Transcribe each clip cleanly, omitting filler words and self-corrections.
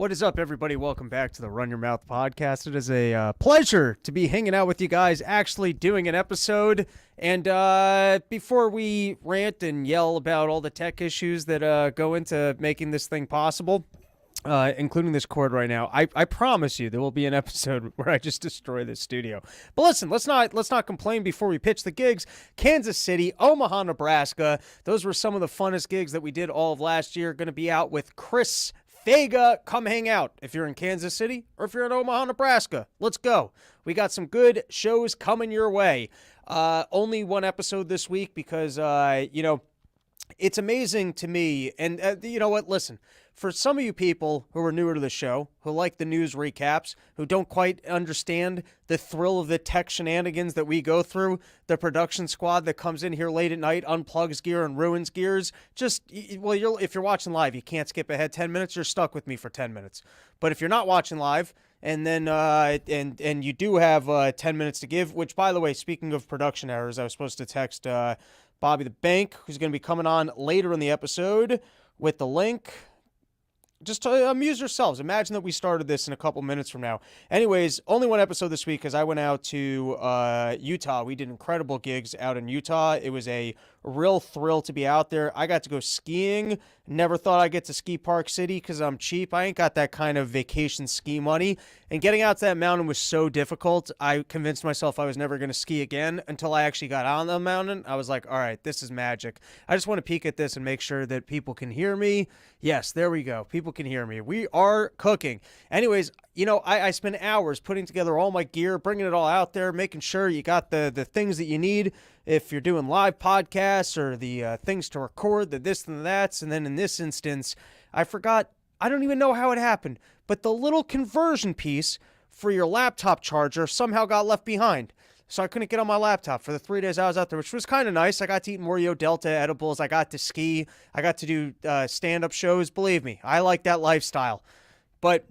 What is up, everybody? Welcome back to the Run Your Mouth podcast. It is a pleasure to be hanging out with you guys, actually doing an episode. And before we rant and yell about all the tech issues that go into making this thing possible, including this cord right now, I promise you there will be an episode where I just destroy this studio. But listen, let's not complain before we pitch the gigs. Kansas City, Omaha, Nebraska. Those were some of the funnest gigs that we did all of last year. Going to be out with Chris Vega. Come hang out if you're in Kansas City or if you're in Omaha, Nebraska. Let's go. We got some good shows coming your way. Only one episode this week because, it's amazing to me. And you know what? Listen, for some of you people who are newer to the show, who like the news recaps, who don't quite understand the thrill of the tech shenanigans that we go through, the production squad that comes in here late at night, unplugs gear and ruins gears, if you're watching live, you can't skip ahead 10 minutes, you're stuck with me for 10 minutes. But if you're not watching live, and then and you do have 10 minutes to give, which, by the way, speaking of production errors, I was supposed to text Bobby the Bank, who's going to be coming on later in the episode with the link. Just amuse yourselves. Imagine that we started this in a couple minutes from now. Anyways, only one episode this week because I went out to Utah. We did incredible gigs out in Utah. It was a real thrill to be out there. I got to go skiing. Never thought I'd get to ski Park City because I'm cheap. I ain't got that kind of vacation ski money. And getting out to that mountain was so difficult. I convinced myself I was never going to ski again until I actually got on the mountain. I was like, all right, this is magic. I just want to peek at this and make sure that people can hear me. Yes, there we go. People can hear me. We are cooking. Anyways, I spend hours putting together all my gear, bringing it all out there, making sure you got the things that you need if you're doing live podcasts or the things to record, the this and the that's. And then in this instance, I forgot, I don't even know how it happened, but the little conversion piece for your laptop charger somehow got left behind. So I couldn't get on my laptop for the 3 days I was out there, which was kind of nice. I got to eat Morio Delta edibles. I got to ski. I got to do stand-up shows. Believe me, I like that lifestyle. But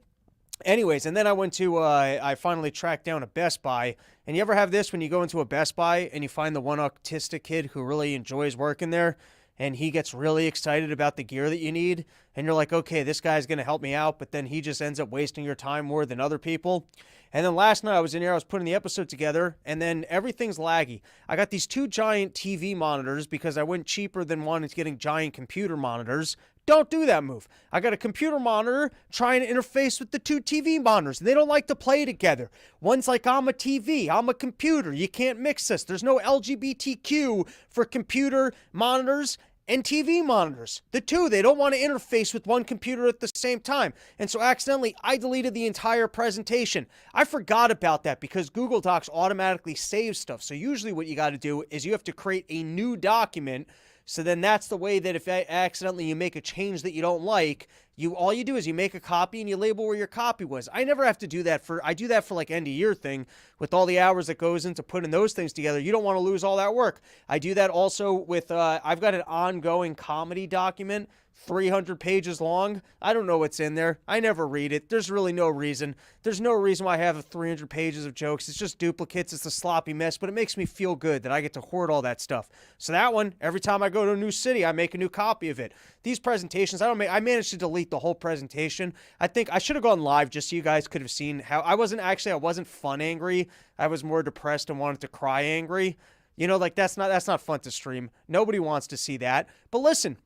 anyways, and then I went to, I finally tracked down a Best Buy. And you ever have this when you go into a Best Buy and you find the one autistic kid who really enjoys working there and he gets really excited about the gear that you need and you're like, okay, this guy's going to help me out, but then he just ends up wasting your time more than other people. And then last night I was in here, I was putting the episode together and then everything's laggy. I got these two giant TV monitors because I went cheaper than getting giant computer monitors. Don't do that move. I got a computer monitor trying to interface with the two TV monitors. They don't like to play together. One's like, I'm a TV, I'm a computer. You can't mix this. There's no LGBTQ for computer monitors and TV monitors. The two, they don't want to interface with one computer at the same time. And so accidentally, I deleted the entire presentation. I forgot about that because Google Docs automatically saves stuff. So usually what you got to do is you have to create a new document. So then that's the way that if accidentally you make a change that you don't like, all you do is you make a copy and you label where your copy was. I never have to do that I do that for like end of year thing with all the hours that goes into putting those things together. You don't want to lose all that work. I do that also with, I've got an ongoing comedy document, 300 pages long. I don't know what's in there. I never read it. There's really no reason. There's no reason why I have 300 pages of jokes. It's just duplicates. It's a sloppy mess, but it makes me feel good that I get to hoard all that stuff. So that one, every time I go to a new city, I make a new copy of it. These presentations, I managed to delete the whole presentation. I think I should have gone live just so you guys could have seen how I wasn't fun angry. I was more depressed and wanted to cry angry. That's not fun to stream. Nobody wants to see that. But listen,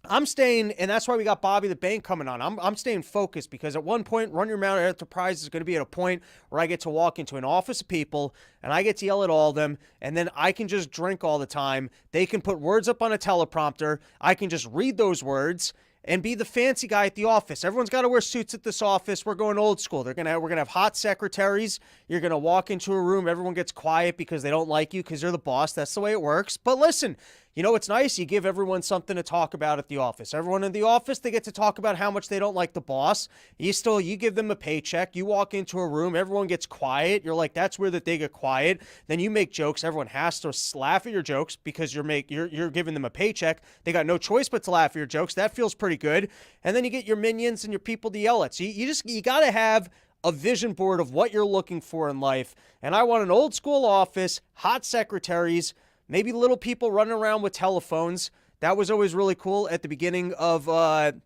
I'm staying, and that's why we got Bobby the Bank coming on. I'm staying focused because at one point, Run Your Mouth Enterprise is going to be at a point where I get to walk into an office of people and I get to yell at all of them, and then I can just drink all the time. They can put words up on a teleprompter. I can just read those words and be the fancy guy at the office. Everyone's got to wear suits at this office. We're going old school. We're gonna have hot secretaries. You're gonna walk into a room. Everyone gets quiet because they don't like you because you're the boss. That's the way it works. But listen, it's nice. You give everyone something to talk about at the office. Everyone in the office, they get to talk about how much they don't like the boss. You give them a paycheck. You walk into a room. Everyone gets quiet. You're like, that's weird that they get quiet. Then you make jokes. Everyone has to laugh at your jokes because you're giving them a paycheck. They got no choice but to laugh at your jokes. That feels pretty good. And then you get your minions and your people to yell at. So you got to have a vision board of what you're looking for in life. And I want an old school office, hot secretaries, maybe little people running around with telephones. That was always really cool at the beginning of that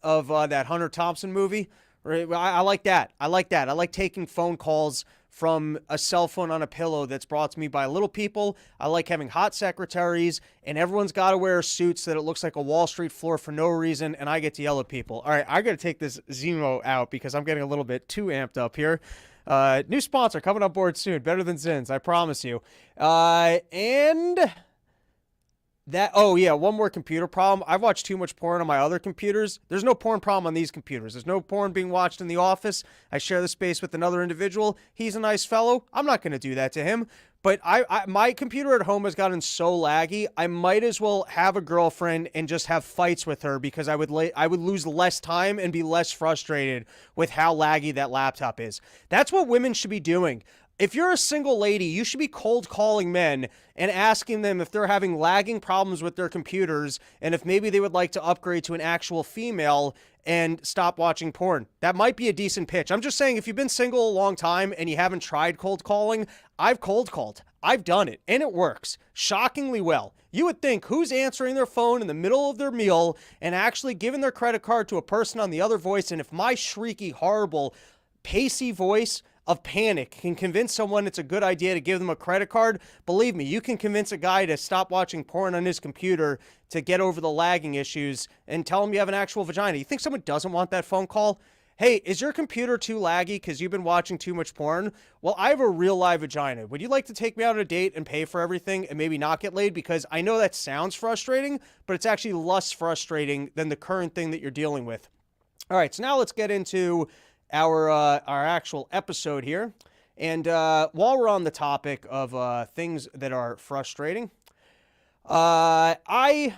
Hunter Thompson movie. Right? I like that. I like that. I like taking phone calls from a cell phone on a pillow that's brought to me by little people. I like having hot secretaries, and everyone's got to wear suits that it looks like a Wall Street floor for no reason, and I get to yell at people. All right, I got to take this Zemo out because I'm getting a little bit too amped up here. New sponsor coming on board soon. Better than Zins, I promise you. And that, oh yeah, one more computer problem. I've watched too much porn on my other computers. There's no porn problem on these computers. There's no porn being watched in the office. I share the space with another individual. He's a nice fellow. I'm not going to do that to him. But my computer at home has gotten so laggy, I might as well have a girlfriend and just have fights with her because I would lose less time and be less frustrated with how laggy that laptop is. That's what women should be doing. If you're a single lady, you should be cold calling men and asking them if they're having lagging problems with their computers and if maybe they would like to upgrade to an actual female and stop watching porn. That might be a decent pitch. I'm just saying, if you've been single a long time and you haven't tried cold calling, I've cold called. I've done it, and it works shockingly well. You would think, who's answering their phone in the middle of their meal and actually giving their credit card to a person on the other voice? And if my shrieky, horrible, pacey voice of panic can convince someone it's a good idea to give them a credit card, believe me, you can convince a guy to stop watching porn on his computer to get over the lagging issues and tell him you have an actual vagina. You think someone doesn't want that phone call? Hey, is your computer too laggy because you've been watching too much porn? Well, I have a real live vagina. Would you like to take me out on a date and pay for everything and maybe not get laid? Because I know that sounds frustrating, but it's actually less frustrating than the current thing that you're dealing with. All right, so now let's get into our actual episode here. And while we're on the topic of things that are frustrating, I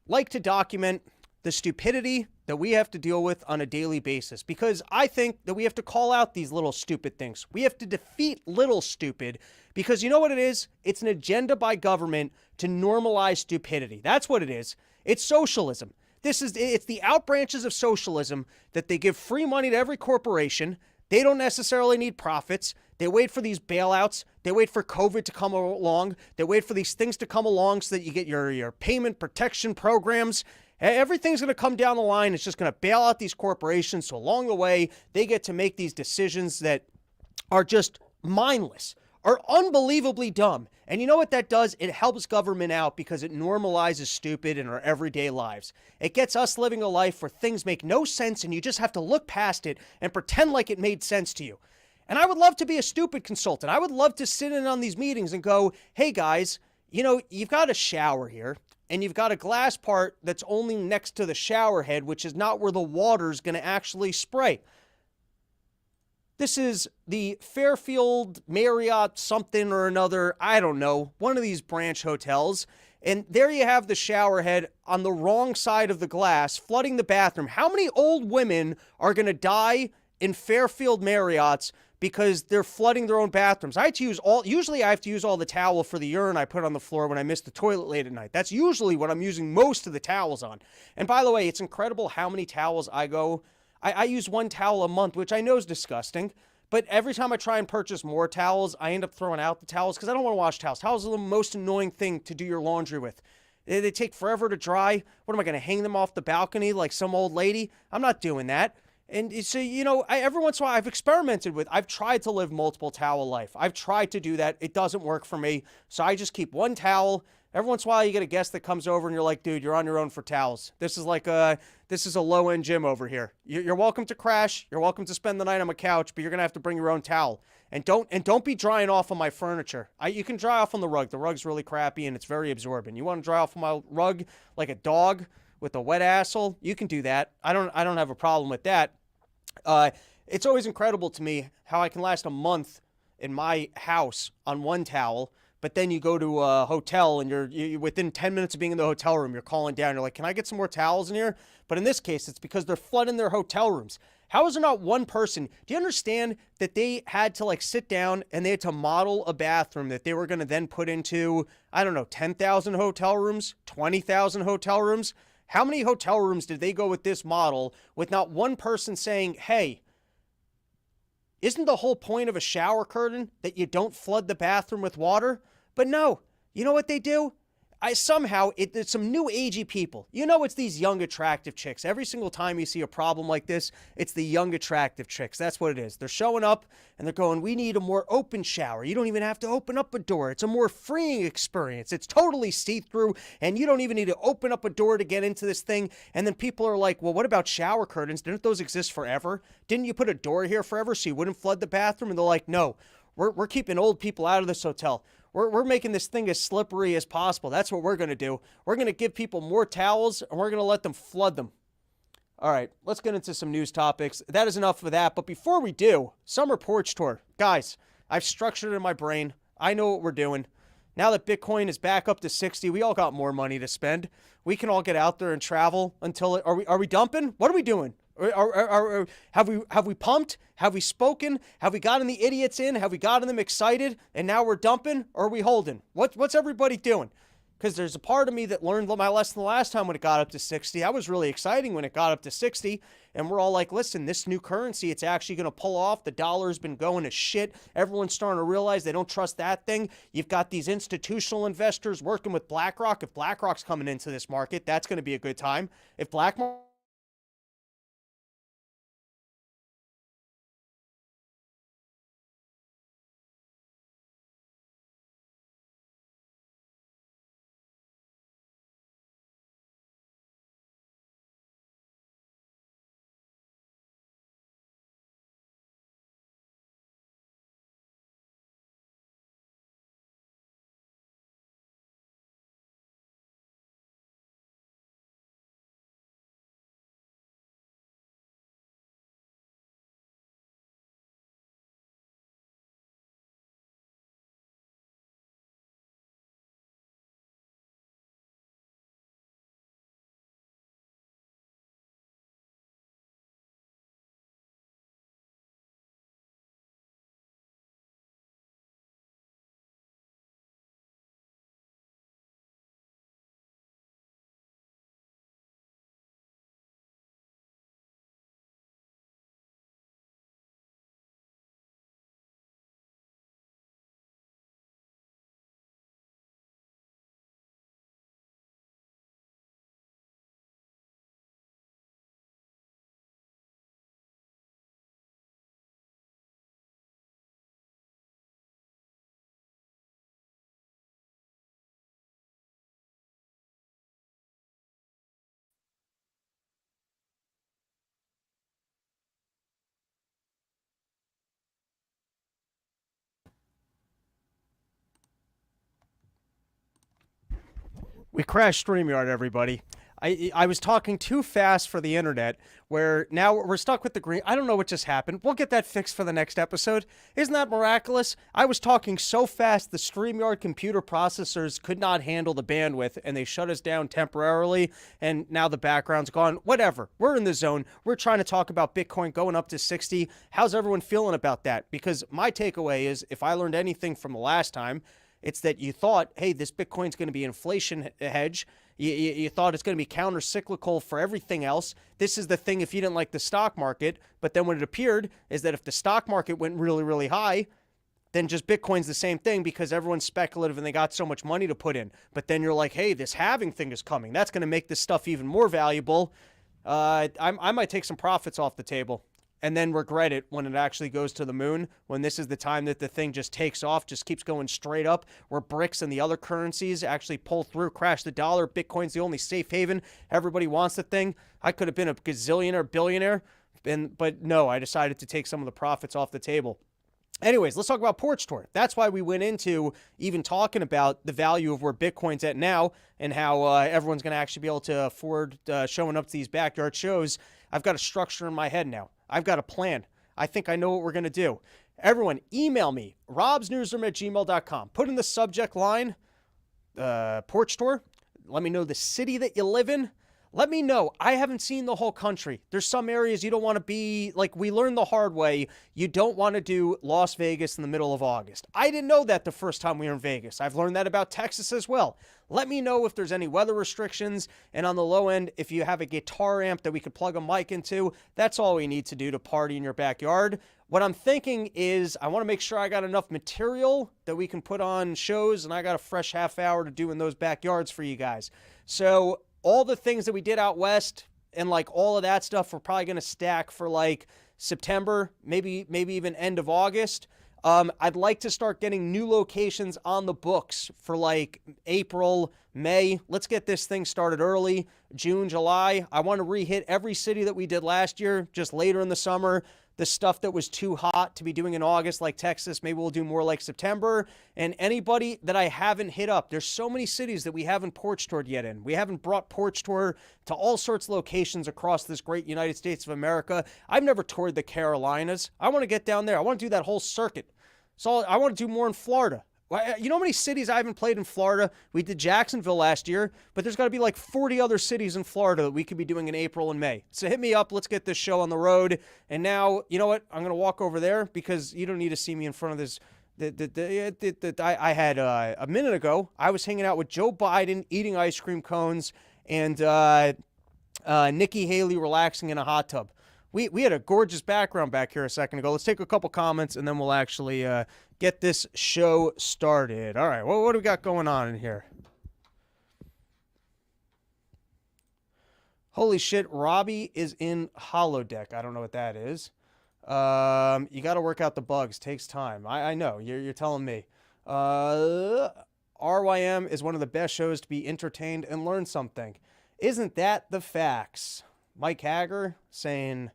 like to document the stupidity that we have to deal with on a daily basis, because I think that we have to call out these little stupid things. We have to defeat little stupid, because you know what it is? It's an agenda by government to normalize stupidity. That's what it is. It's socialism. It's the out branches of socialism that they give free money to every corporation. They don't necessarily need profits. They wait for these bailouts. They wait for COVID to come along. They wait for these things to come along so that you get your payment protection programs. Everything's going to come down the line. It's just going to bail out these corporations. So along the way, they get to make these decisions that are just mindless, are unbelievably dumb. And you know what that does? It helps government out because it normalizes stupid in our everyday lives. It gets us living a life where things make no sense and you just have to look past it and pretend like it made sense to you. And I would love to be a stupid consultant. I would love to sit in on these meetings and go, hey guys, you know, you've got a shower here and you've got a glass part that's only next to the shower head, which is not where the water's going to actually spray. This is the Fairfield Marriott something or another, I don't know, one of these branch hotels. And there you have the shower head on the wrong side of the glass, flooding the bathroom. How many old women are going to die in Fairfield Marriotts because they're flooding their own bathrooms? Usually I have to use all the towel for the urine I put on the floor when I miss the toilet late at night. That's usually what I'm using most of the towels on. And by the way, it's incredible how many towels I use one towel a month, which I know is disgusting, but every time I try and purchase more towels, I end up throwing out the towels because I don't want to wash towels. Towels are the most annoying thing to do your laundry with. They take forever to dry. What am I going to hang them off the balcony like some old lady? I'm not doing that. And so, you know, every once in a while I've tried to live multiple towel life. I've tried to do that. It doesn't work for me. So I just keep one towel. Every once in a while you get a guest that comes over and you're like, dude, you're on your own for towels. This is a low-end gym over here. You're welcome to crash. You're welcome to spend the night on my couch, but you're going to have to bring your own towel. And don't be drying off on my furniture. You can dry off on the rug. The rug's really crappy and it's very absorbent. You want to dry off on my rug like a dog with a wet asshole? You can do that. I don't have a problem with that. It's always incredible to me how I can last a month in my house on one towel, but then you go to a hotel and you're within 10 minutes of being in the hotel room, you're calling down. You're like, can I get some more towels in here? But in this case, it's because they're flooding their hotel rooms. How is there not one person? Do you understand that they had to sit down and they had to model a bathroom that they were going to then put into, I don't know, 10,000 hotel rooms, 20,000 hotel rooms? How many hotel rooms did they go with this model with not one person saying, hey, isn't the whole point of a shower curtain that you don't flood the bathroom with water? But no, you know what they do? it's some new agey people. You know, it's these young attractive chicks. Every single time you see a problem like this, it's the young attractive chicks. That's what it is. They're showing up and they're going, we need a more open shower. You don't even have to open up a door. It's a more freeing experience. It's totally see-through and you don't even need to open up a door to get into this thing. And then people are like, well, what about shower curtains? Didn't those exist forever? Didn't you put a door here forever so you wouldn't flood the bathroom? And they're like, no, we're keeping old people out of this hotel. We're making this thing as slippery as possible. That's what we're going to do. We're going to give people more towels, and we're going to let them flood them. All right, let's get into some news topics. That is enough for that. But before we do, summer porch tour. Guys, I've structured it in my brain. I know what we're doing. Now that Bitcoin is back up to 60, we all got more money to spend. We can all get out there and travel until it. Are we dumping? What are we doing? Have we pumped? Have we spoken? Have we gotten the idiots in? Have we gotten them excited? And now we're dumping? Or are we holding? What's everybody doing? Because there's a part of me that learned my lesson the last time when it got up to 60. I was really exciting when it got up to 60. And we're all like, listen, this new currency, it's actually going to pull off. The dollar's been going to shit. Everyone's starting to realize they don't trust that thing. You've got these institutional investors working with BlackRock. If BlackRock's coming into this market, that's going to be a good time. If BlackRock... We crashed StreamYard, everybody. I was talking too fast for the internet, where now we're stuck with the green. I don't know what just happened. We'll get that fixed for the next episode. Isn't that miraculous? I was talking so fast, the StreamYard computer processors could not handle the bandwidth, and they shut us down temporarily, and now the background's gone. Whatever. We're in the zone. We're trying to talk about Bitcoin going up to 60. How's everyone feeling about that? Because my takeaway is, if I learned anything from the last time, it's that you thought, hey, this Bitcoin's going to be inflation hedge. You thought it's going to be counter-cyclical for everything else. This is the thing if you didn't like the stock market. But then what it appeared is that if the stock market went really, really high, then just Bitcoin's the same thing because everyone's speculative and they got so much money to put in. But then you're like, hey, this halving thing is coming. That's going to make this stuff even more valuable. I might take some profits off the table and then regret it when it actually goes to the moon, when this is the time that the thing just takes off, just keeps going straight up, where BRICS and the other currencies actually pull through, crash the dollar. Bitcoin's the only safe haven. Everybody wants the thing. I could have been a gazillionaire, billionaire, but no, I decided to take some of the profits off the table. Anyways, let's talk about Porch Tour. That's why we went into even talking about the value of where Bitcoin's at now and how everyone's going to actually be able to afford showing up to these backyard shows. I've got a structure in my head now. I've got a plan. I think I know what we're going to do. Everyone, email me, robsnewsroom@gmail.com. Put in the subject line, Porch Tour. Let me know the city that you live in. Let me know. I haven't seen the whole country. There's some areas you don't want to be, like we learned the hard way, you don't want to do Las Vegas in the middle of August. I didn't know that the first time we were in Vegas. I've learned that about Texas as well. Let me know if there's any weather restrictions, and on the low end, if you have a guitar amp that we could plug a mic into, that's all we need to do to party in your backyard. What I'm thinking is I want to make sure I got enough material that we can put on shows, and I got a fresh half hour to do in those backyards for you guys. So all the things that we did out west and like all of that stuff, we're probably going to stack for like September, maybe even end of August. I'd like to start getting new locations on the books for like April, May. Let's get this thing started early. June, July. I want to re-hit every city that we did last year, just later in the summer. The stuff that was too hot to be doing in August, like Texas, maybe we'll do more like September. And anybody that I haven't hit up, there's so many cities that we haven't porch toured yet in. We haven't brought porch tour to all sorts of locations across this great United States of America. I've never toured the Carolinas. I want to get down there. I want to do that whole circuit. So I want to do more in Florida. You know how many cities I haven't played in Florida? We did Jacksonville last year, but there's got to be like 40 other cities in Florida that we could be doing in April and May. So hit me up. Let's get this show on the road. And now, you know what? I'm going to walk over there because you don't need to see me in front of this. I had a minute ago, I was hanging out with Joe Biden eating ice cream cones and Nikki Haley relaxing in a hot tub. We had a gorgeous background back here a second ago. Let's take a couple comments, and then we'll actually get this show started. All right, what do we got going on in here? Holy shit, Robbie is in holodeck. I don't know what that is. You got to work out the bugs. Takes time. I know. You're telling me. RYM is one of the best shows to be entertained and learn something. Isn't that the facts? Mike Hager saying...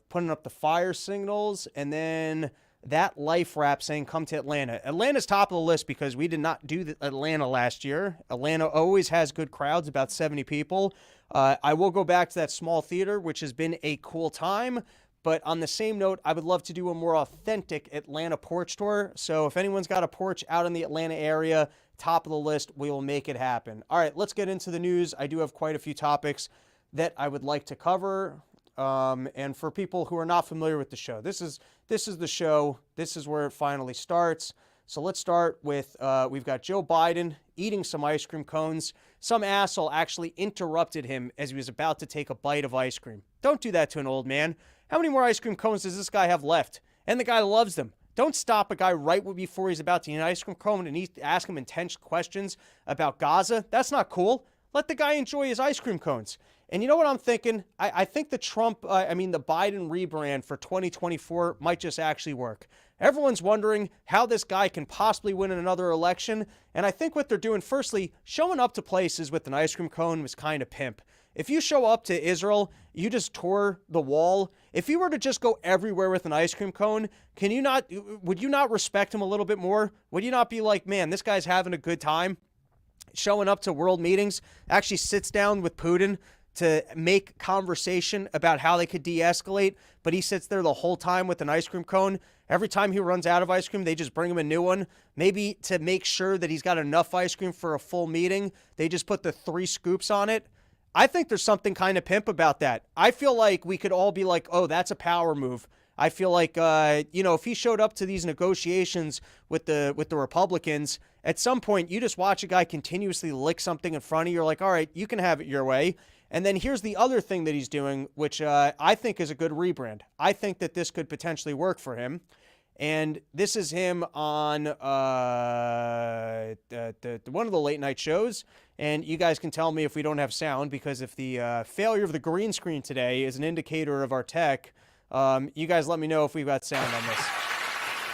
putting up the fire signals, and then that life rap saying come to Atlanta. Atlanta's top of the list because we did not do Atlanta last year. Atlanta always has good crowds, about 70 people. I will go back to that small theater, which has been a cool time, but on the same note, I would love to do a more authentic Atlanta porch tour. So if anyone's got a porch out in the Atlanta area, top of the list, we will make it happen. All right, let's get into the news. I do have quite a few topics that I would like to cover. And for people who are not familiar with the show, this is the show. This is where it finally starts. So let's start with, we've got Joe Biden eating some ice cream cones. Some asshole actually interrupted him as he was about to take a bite of ice cream. Don't do that to an old man. How many more ice cream cones does this guy have left? And the guy loves them. Don't stop a guy right before he's about to eat an ice cream cone and ask him intense questions about Gaza. That's not cool. Let the guy enjoy his ice cream cones. And you know what I'm thinking? I think the the Biden rebrand for 2024 might just actually work. Everyone's wondering how this guy can possibly win another election. And I think what they're doing, firstly, showing up to places with an ice cream cone was kind of pimp. If you show up to Israel, you just tore the wall. If you were to just go everywhere with an ice cream cone, would you not respect him a little bit more? Would you not be like, man, this guy's having a good time? Showing up to world meetings, actually sits down with Putin to make conversation about how they could de-escalate, but he sits there the whole time with an ice cream cone. Every time he runs out of ice cream, they just bring him a new one. Maybe to make sure that he's got enough ice cream for a full meeting, they just put the 3 scoops on it. I think there's something kind of pimp about that. I feel like we could all be like, oh, that's a power move. I feel like, if he showed up to these negotiations with the Republicans, at some point you just watch a guy continuously lick something in front of you. You're like, all right, you can have it your way. And then here's the other thing that he's doing, which I think is a good rebrand. I think that this could potentially work for him. And this is him on one of the late night shows. And you guys can tell me if we don't have sound, because if the failure of the green screen today is an indicator of our tech, you guys let me know if we've got sound on this.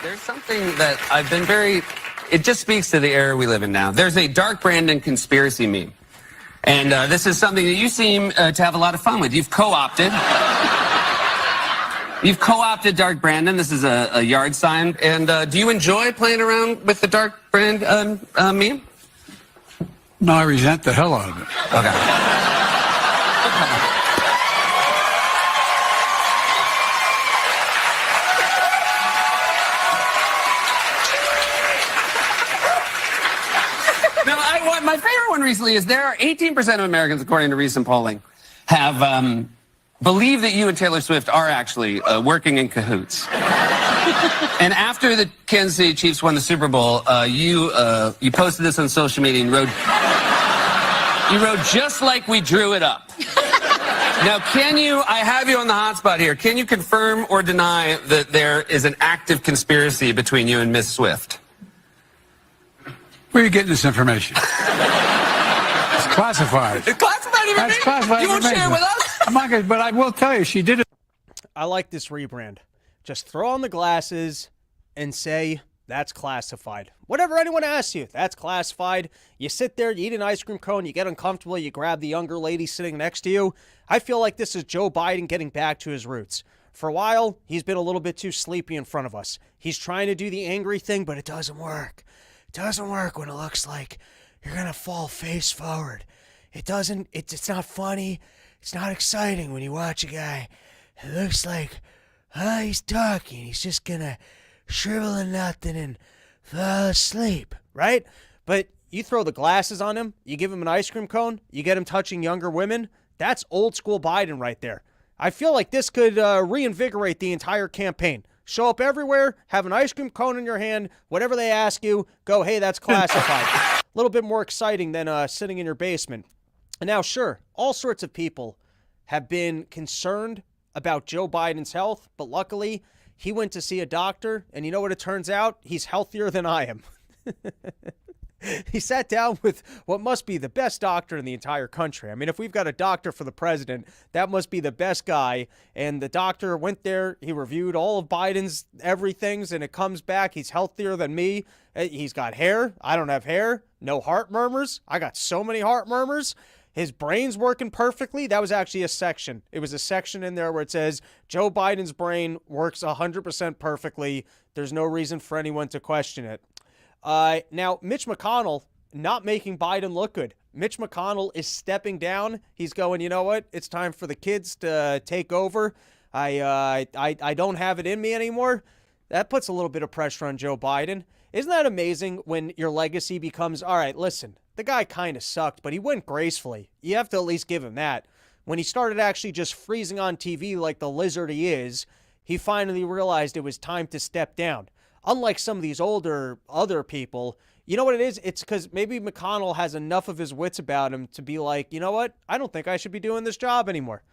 There's something that I've been it just speaks to the era we live in now. There's a Dark Brandon conspiracy meme. And this is something that you seem to have a lot of fun with. You've co-opted. You've co-opted Dark Brandon. This is a yard sign. And do you enjoy playing around with the Dark Brand meme? No, I resent the hell out of it. Okay. My favorite one recently is there are 18% of Americans, according to recent polling, have believe that you and Taylor Swift are actually working in cahoots. And after the Kansas City Chiefs won the Super Bowl, you posted this on social media and wrote, just like we drew it up. Now, I have you on the hot spot here. Can you confirm or deny that there is an active conspiracy between you and Miss Swift? Where are you getting this information? It's classified. It's classified information? That's classified You won't share it with us? I'm not gonna, but I will tell you, she did it. I like this rebrand. Just throw on the glasses and say, that's classified. Whatever anyone asks you, that's classified. You sit there, you eat an ice cream cone, you get uncomfortable, you grab the younger lady sitting next to you. I feel like this is Joe Biden getting back to his roots. For a while, he's been a little bit too sleepy in front of us. He's trying to do the angry thing, but it doesn't work. It doesn't work when it looks like you're going to fall face forward. It's not funny. It's not exciting when you watch a guy. It looks like, he's talking. He's just going to shrivel in nothing and fall asleep, right? But you throw the glasses on him, you give him an ice cream cone, you get him touching younger women. That's old school Biden right there. I feel like this could reinvigorate the entire campaign. Show up everywhere, have an ice cream cone in your hand, whatever they ask you, go, hey, that's classified. A little bit more exciting than sitting in your basement. And now, sure, all sorts of people have been concerned about Joe Biden's health, but luckily, he went to see a doctor, and you know what it turns out? He's healthier than I am. He sat down with what must be the best doctor in the entire country. I mean, if we've got a doctor for the president, that must be the best guy. And the doctor went there, he reviewed all of Biden's everythings, and it comes back, he's healthier than me. He's got hair. I don't have hair. No heart murmurs. I got so many heart murmurs. His brain's working perfectly. That was actually a section. It was a section in there where it says, Joe Biden's brain works 100% perfectly. There's no reason for anyone to question it. Now, Mitch McConnell not making Biden look good. Mitch McConnell is stepping down. He's going, you know what? It's time for the kids to take over. I don't have it in me anymore. That puts a little bit of pressure on Joe Biden. Isn't that amazing when your legacy becomes, all right, listen, the guy kind of sucked, but he went gracefully. You have to at least give him that. When he started actually just freezing on TV like the lizard he is, he finally realized it was time to step down. Unlike some of these other people, you know what it is? It's because maybe McConnell has enough of his wits about him to be like, you know what? I don't think I should be doing this job anymore.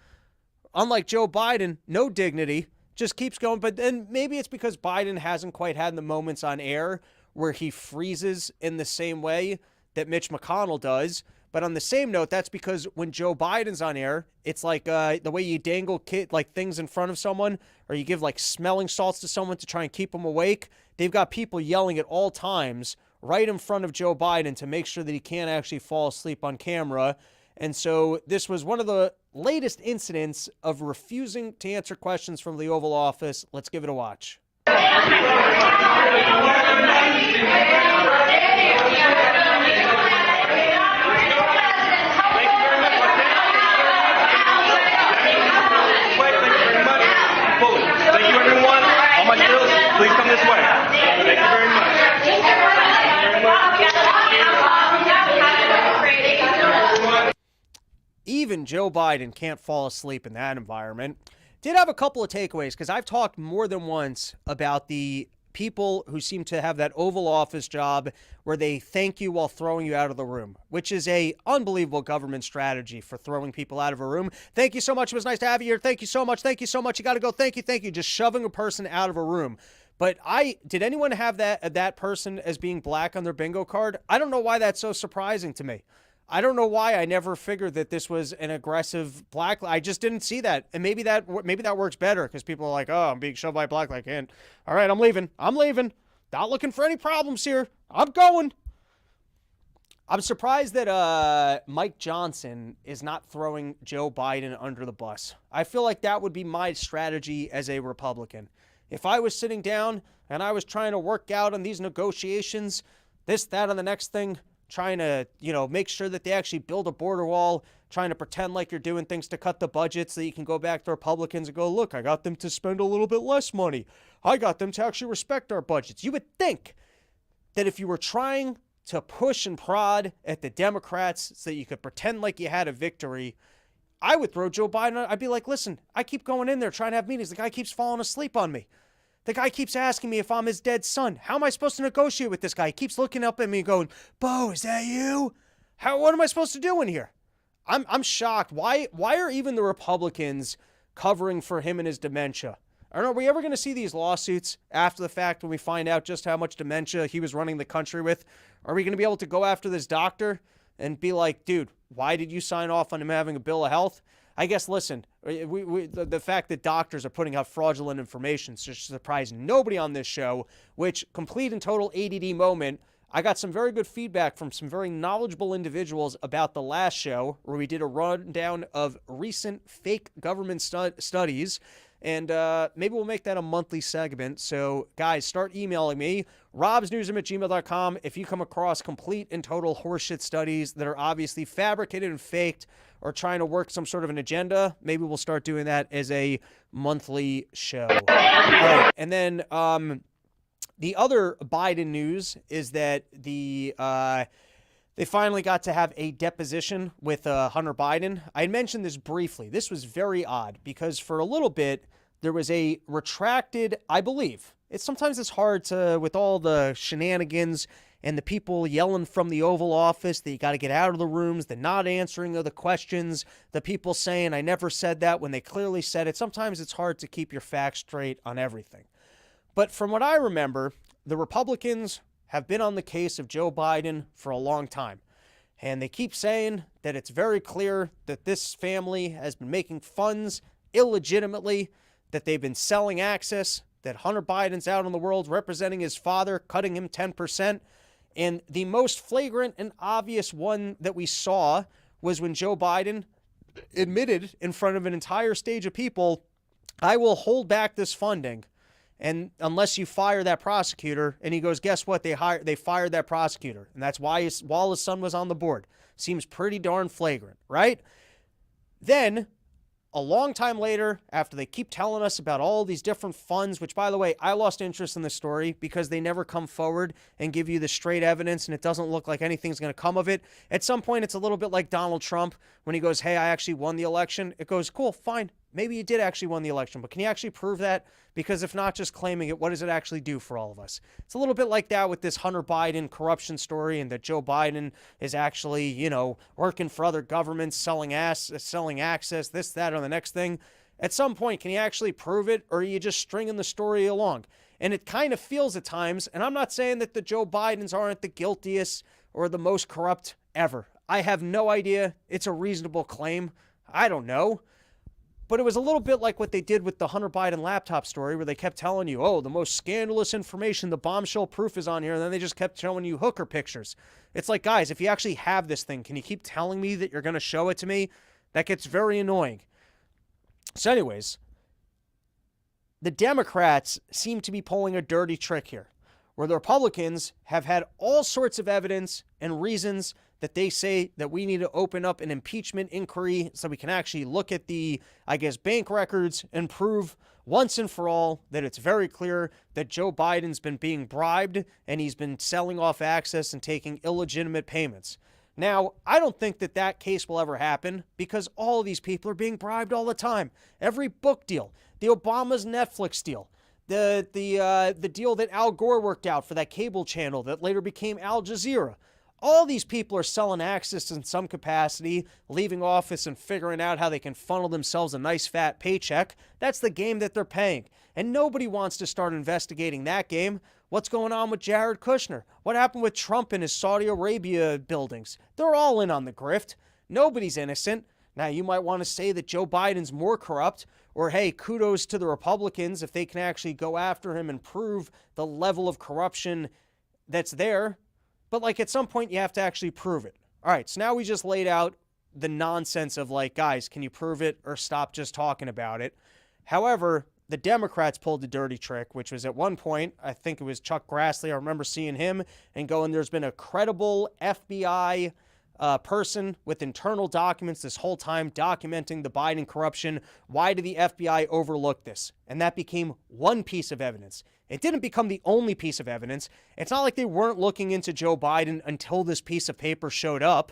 Unlike Joe Biden, no dignity, just keeps going. But then maybe it's because Biden hasn't quite had the moments on air where he freezes in the same way that Mitch McConnell does. But on the same note, that's because when Joe Biden's on air, it's like the way you dangle things in front of someone, or you give like smelling salts to someone to try and keep them awake. They've got people yelling at all times right in front of Joe Biden to make sure that he can't actually fall asleep on camera. And so this was one of the latest incidents of refusing to answer questions from the Oval Office. Let's give it a watch. Please come this way. Thank you very much. Even Joe Biden can't fall asleep in that environment. Did have a couple of takeaways because I've talked more than once about the people who seem to have that Oval Office job where they thank you while throwing you out of the room, which is a unbelievable government strategy for throwing people out of a room. Thank you so much. It was nice to have you here. Thank you so much. Thank you so much. You got to go. Thank you. Just shoving a person out of a room. But did anyone have that person as being black on their bingo card? I don't know why that's so surprising to me. I don't know why I never figured that this was an aggressive black. I just didn't see that. And maybe that works better because people are like, oh, I'm being shoved by a black like, and all right, I'm leaving. Not looking for any problems here. I'm going. I'm surprised that Mike Johnson is not throwing Joe Biden under the bus. I feel like that would be my strategy as a Republican. If I was sitting down and I was trying to work out on these negotiations, this, that, and the next thing, trying to, make sure that they actually build a border wall, trying to pretend like you're doing things to cut the budget so that you can go back to Republicans and go, look, I got them to spend a little bit less money. I got them to actually respect our budgets. You would think that if you were trying to push and prod at the Democrats so that you could pretend like you had a victory, I would throw Joe Biden. I'd be like, listen, I keep going in there trying to have meetings. The guy keeps falling asleep on me. The guy keeps asking me if I'm his dead son. How am I supposed to negotiate with this guy? He keeps looking up at me and going, Bo, is that you? What am I supposed to do in here? I'm shocked. Why are even the Republicans covering for him and his dementia? Are we ever going to see these lawsuits after the fact when we find out just how much dementia he was running the country with? Are we going to be able to go after this doctor and be like, dude, why did you sign off on him having a bill of health? I guess, listen, the fact that doctors are putting out fraudulent information should surprise nobody on this show, which, complete and total ADD moment, I got some very good feedback from some very knowledgeable individuals about the last show where we did a rundown of recent fake government studies. And maybe we'll make that a monthly segment. So, guys, start emailing me, robsnewsroom@gmail.com, if you come across complete and total horseshit studies that are obviously fabricated and faked or trying to work some sort of an agenda. Maybe we'll start doing that as a monthly show. All right, and then the other Biden news is that they finally got to have a deposition with Hunter Biden. I mentioned this briefly. This was very odd because for a little bit, there was a retracted, I believe. Sometimes it's hard to, with all the shenanigans and the people yelling from the Oval Office that you got to get out of the rooms, the not answering of the questions, the people saying, I never said that when they clearly said it. Sometimes it's hard to keep your facts straight on everything. But from what I remember, the Republicans have been on the case of Joe Biden for a long time. And they keep saying that it's very clear that this family has been making funds illegitimately, that they've been selling access, that Hunter Biden's out in the world representing his father, cutting him 10%. And the most flagrant and obvious one that we saw was when Joe Biden admitted in front of an entire stage of people, I will hold back this funding. And unless you fire that prosecutor, and he goes, guess what? They fired that prosecutor. And that's why while his son was on the board. Seems pretty darn flagrant, right? Then, a long time later, after they keep telling us about all these different funds, which, by the way, I lost interest in the story because they never come forward and give you the straight evidence, and it doesn't look like anything's going to come of it. At some point, it's a little bit like Donald Trump when he goes, hey, I actually won the election. It goes, cool, fine. Maybe you did actually win the election, but can you actually prove that? Because if not just claiming it, what does it actually do for all of us? It's a little bit like that with this Hunter Biden corruption story and that Joe Biden is actually, working for other governments, selling access, this, that, or the next thing. At some point, can you actually prove it, or are you just stringing the story along? And it kind of feels at times, and I'm not saying that the Joe Bidens aren't the guiltiest or the most corrupt ever. I have no idea. It's a reasonable claim. I don't know. But it was a little bit like what they did with the Hunter Biden laptop story where they kept telling you, oh, the most scandalous information, the bombshell proof is on here, and then they just kept showing you hooker pictures. It's like, guys, if you actually have this thing, can you keep telling me that you're going to show it to me? That gets very annoying. So anyways, the Democrats seem to be pulling a dirty trick here, where the Republicans have had all sorts of evidence and reasons that they say that we need to open up an impeachment inquiry so we can actually look at the, bank records and prove once and for all that it's very clear that Joe Biden's been being bribed and he's been selling off access and taking illegitimate payments. Now, I don't think that that case will ever happen because all of these people are being bribed all the time. Every book deal, the Obama's Netflix deal, the deal that Al Gore worked out for that cable channel that later became Al Jazeera. All these people are selling access in some capacity, leaving office and figuring out how they can funnel themselves a nice fat paycheck. That's the game that they're paying. And nobody wants to start investigating that game. What's going on with Jared Kushner? What happened with Trump and his Saudi Arabia buildings? They're all in on the grift. Nobody's innocent. Now, you might want to say that Joe Biden's more corrupt, or hey, kudos to the Republicans if they can actually go after him and prove the level of corruption that's there. But at some point you have to actually prove it. All right, so now we just laid out the nonsense of guys, can you prove it or stop just talking about it? However, the Democrats pulled the dirty trick, which was at one point, I think it was Chuck Grassley, I remember seeing him and going, there's been a credible FBI person with internal documents this whole time documenting the Biden corruption. Why did the FBI overlook this? And that became one piece of evidence. It didn't become the only piece of evidence. It's not like they weren't looking into Joe Biden until this piece of paper showed up.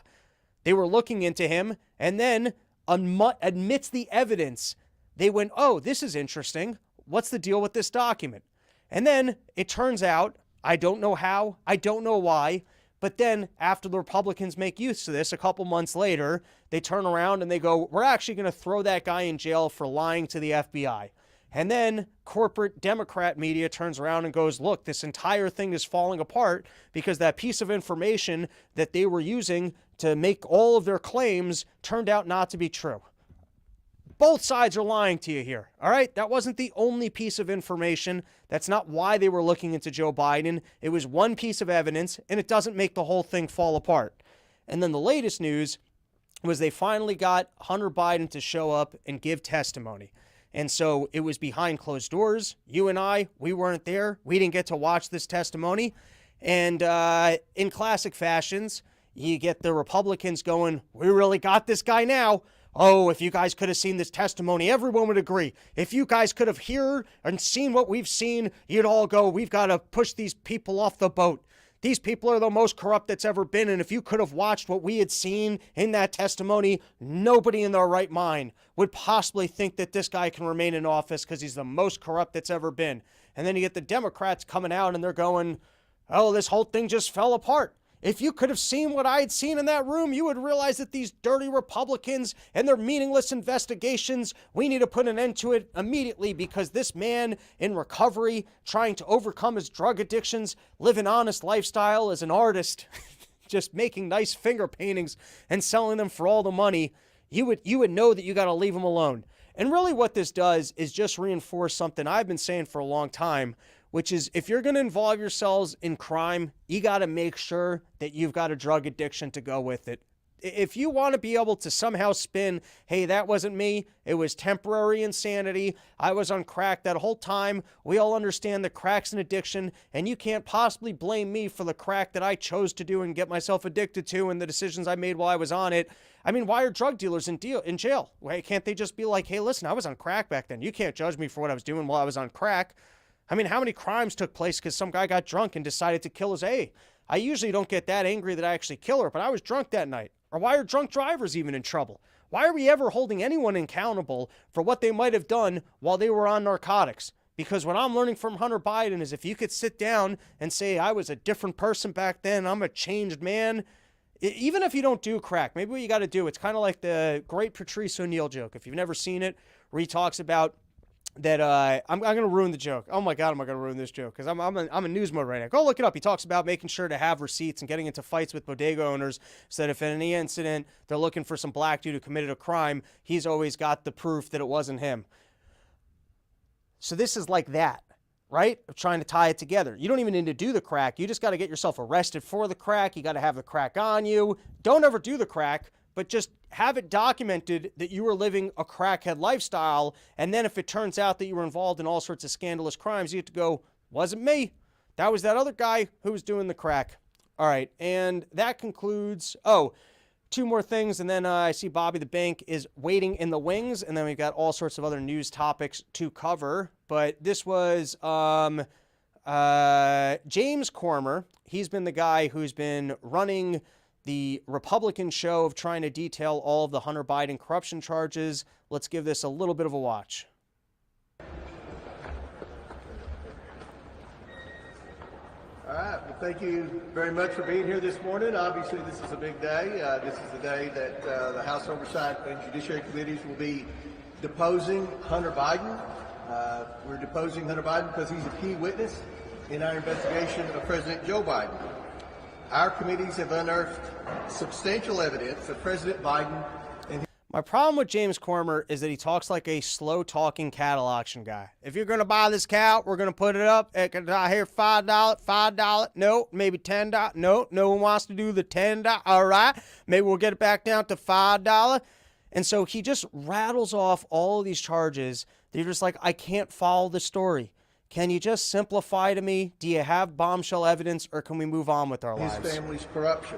They were looking into him, and then amidst the evidence, they went, oh, this is interesting. What's the deal with this document? And then it turns out, I don't know how, I don't know why, But then after the Republicans make use of this, a couple months later, they turn around and they go, we're actually going to throw that guy in jail for lying to the FBI. And then corporate Democrat media turns around and goes, look, this entire thing is falling apart because that piece of information that they were using to make all of their claims turned out not to be true. Both sides are lying to you here, all right? That wasn't the only piece of information. That's not why they were looking into Joe Biden. It was one piece of evidence, and it doesn't make the whole thing fall apart. And then the latest news was they finally got Hunter Biden to show up and give testimony. And so it was behind closed doors. You and I, we weren't there. We didn't get to watch this testimony. And in classic fashions, you get the Republicans going, we really got this guy now. Oh, if you guys could have seen this testimony, everyone would agree. If you guys could have heard and seen what we've seen, you'd all go, we've got to push these people off the boat. These people are the most corrupt that's ever been, and if you could have watched what we had seen in that testimony, nobody in their right mind would possibly think that this guy can remain in office because he's the most corrupt that's ever been. And then you get the Democrats coming out and they're going, oh, this whole thing just fell apart. If you could have seen what I had seen in that room, you would realize that these dirty Republicans and their meaningless investigations, we need to put an end to it immediately because this man in recovery, trying to overcome his drug addictions, live an honest lifestyle as an artist, just making nice finger paintings and selling them for all the money, you would know that you got to leave him alone. And really what this does is just reinforce something I've been saying for a long time, which is if you're going to involve yourselves in crime, you got to make sure that you've got a drug addiction to go with it. If you want to be able to somehow spin, hey, that wasn't me, it was temporary insanity, I was on crack that whole time, we all understand that crack's an addiction, and you can't possibly blame me for the crack that I chose to do and get myself addicted to and the decisions I made while I was on it. I mean, why are drug dealers in jail? Why can't they just be like, hey, listen, I was on crack back then. You can't judge me for what I was doing while I was on crack. I mean, how many crimes took place because some guy got drunk and decided to kill his A? I usually don't get that angry that I actually kill her, but I was drunk that night. Or why are drunk drivers even in trouble? Why are we ever holding anyone accountable for what they might have done while they were on narcotics? Because what I'm learning from Hunter Biden is if you could sit down and say, I was a different person back then, I'm a changed man, even if you don't do crack, maybe what you got to do, it's kind of like the great Patrice O'Neal joke. If you've never seen it, where he talks about that I'm going to ruin the joke. Oh my God, am I going to ruin this joke? Because I'm in news mode right now. Go look it up. He talks about making sure to have receipts and getting into fights with bodega owners so that if in any incident they're looking for some black dude who committed a crime, he's always got the proof that it wasn't him. So this is like that, right? Of trying to tie it together. You don't even need to do the crack. You just got to get yourself arrested for the crack. You got to have the crack on you. Don't ever do the crack, but just have it documented that you were living a crackhead lifestyle. And then if it turns out that you were involved in all sorts of scandalous crimes, you have to go, wasn't me. That was that other guy who was doing the crack. All right. And that concludes. Oh, two more things. And then I see Bobby the Bank is waiting in the wings. And then we've got all sorts of other news topics to cover. But this was James Cramer. He's been the guy who's been running the Republican show of trying to detail all of the Hunter Biden corruption charges. Let's give this a little bit of a watch. All right. Well, thank you very much for being here this morning. Obviously, this is a big day. This is the day that the House Oversight and Judiciary Committees will be deposing Hunter Biden. We're deposing Hunter Biden because he's a key witness in our investigation of President Joe Biden. Our committees have unearthed substantial evidence of President Biden and my problem with James Cramer is that he talks like a slow-talking cattle auction guy. If you're going to buy this cow, we're going to put it up. I hear $5, no, maybe $10, no one wants to do the $10, all right, maybe we'll get it back down to $5. And so he just rattles off all of these charges. They're just like, I can't follow the story. Can you just simplify to me? Do you have bombshell evidence, or can we move on with our lives? His family's corruption.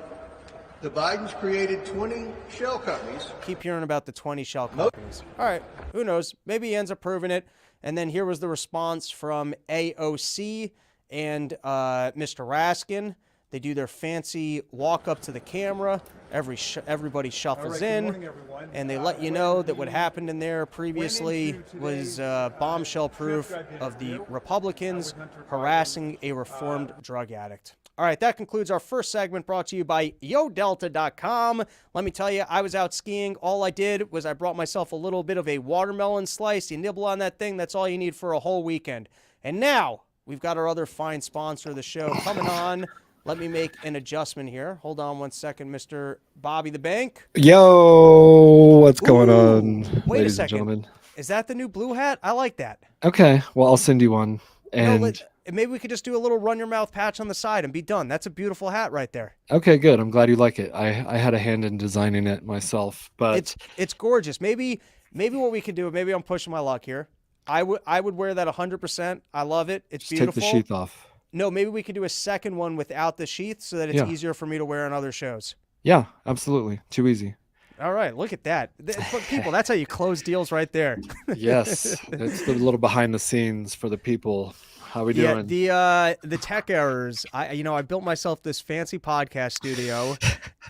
The Bidens created 20 shell companies. Keep hearing about the 20 shell companies. All right, who knows? Maybe he ends up proving it. And then here was the response from AOC and Mr. Raskin. They do their fancy walk up to the camera. Everybody shuffles in, and they let you know that what happened in there previously was bombshell proof of the Republicans harassing a reformed drug addict. All right, that concludes our first segment brought to you by YoDelta.com. Let me tell you, I was out skiing. All I did was I brought myself a little bit of a watermelon slice. You nibble on that thing, that's all you need for a whole weekend. And now we've got our other fine sponsor of the show coming on. Let me make an adjustment here. Hold on one second, Mr. Bobby the Bank. Yo, what's going on, Wait ladies a second. and gentlemen? Is that the new blue hat? I like that. Okay, well, I'll send you one. And No, maybe we could just do a little run your mouth patch on the side and be done. That's a beautiful hat right there. okay, good. I'm glad you like it. I had a hand in designing it myself, but It's gorgeous. Maybe what we could do, maybe I'm pushing my luck here. I would wear that 100%. I love it. It's just beautiful. take the sheath off. No, maybe we could do a second one without the sheath so that it's Yeah. easier for me to wear on other shows. Yeah, absolutely. Too easy. All right, look at that. But people, that's how you close deals right there. Yes, it's the little behind the scenes for the people. How we doing? Yeah, the tech errors. I built myself this fancy podcast studio,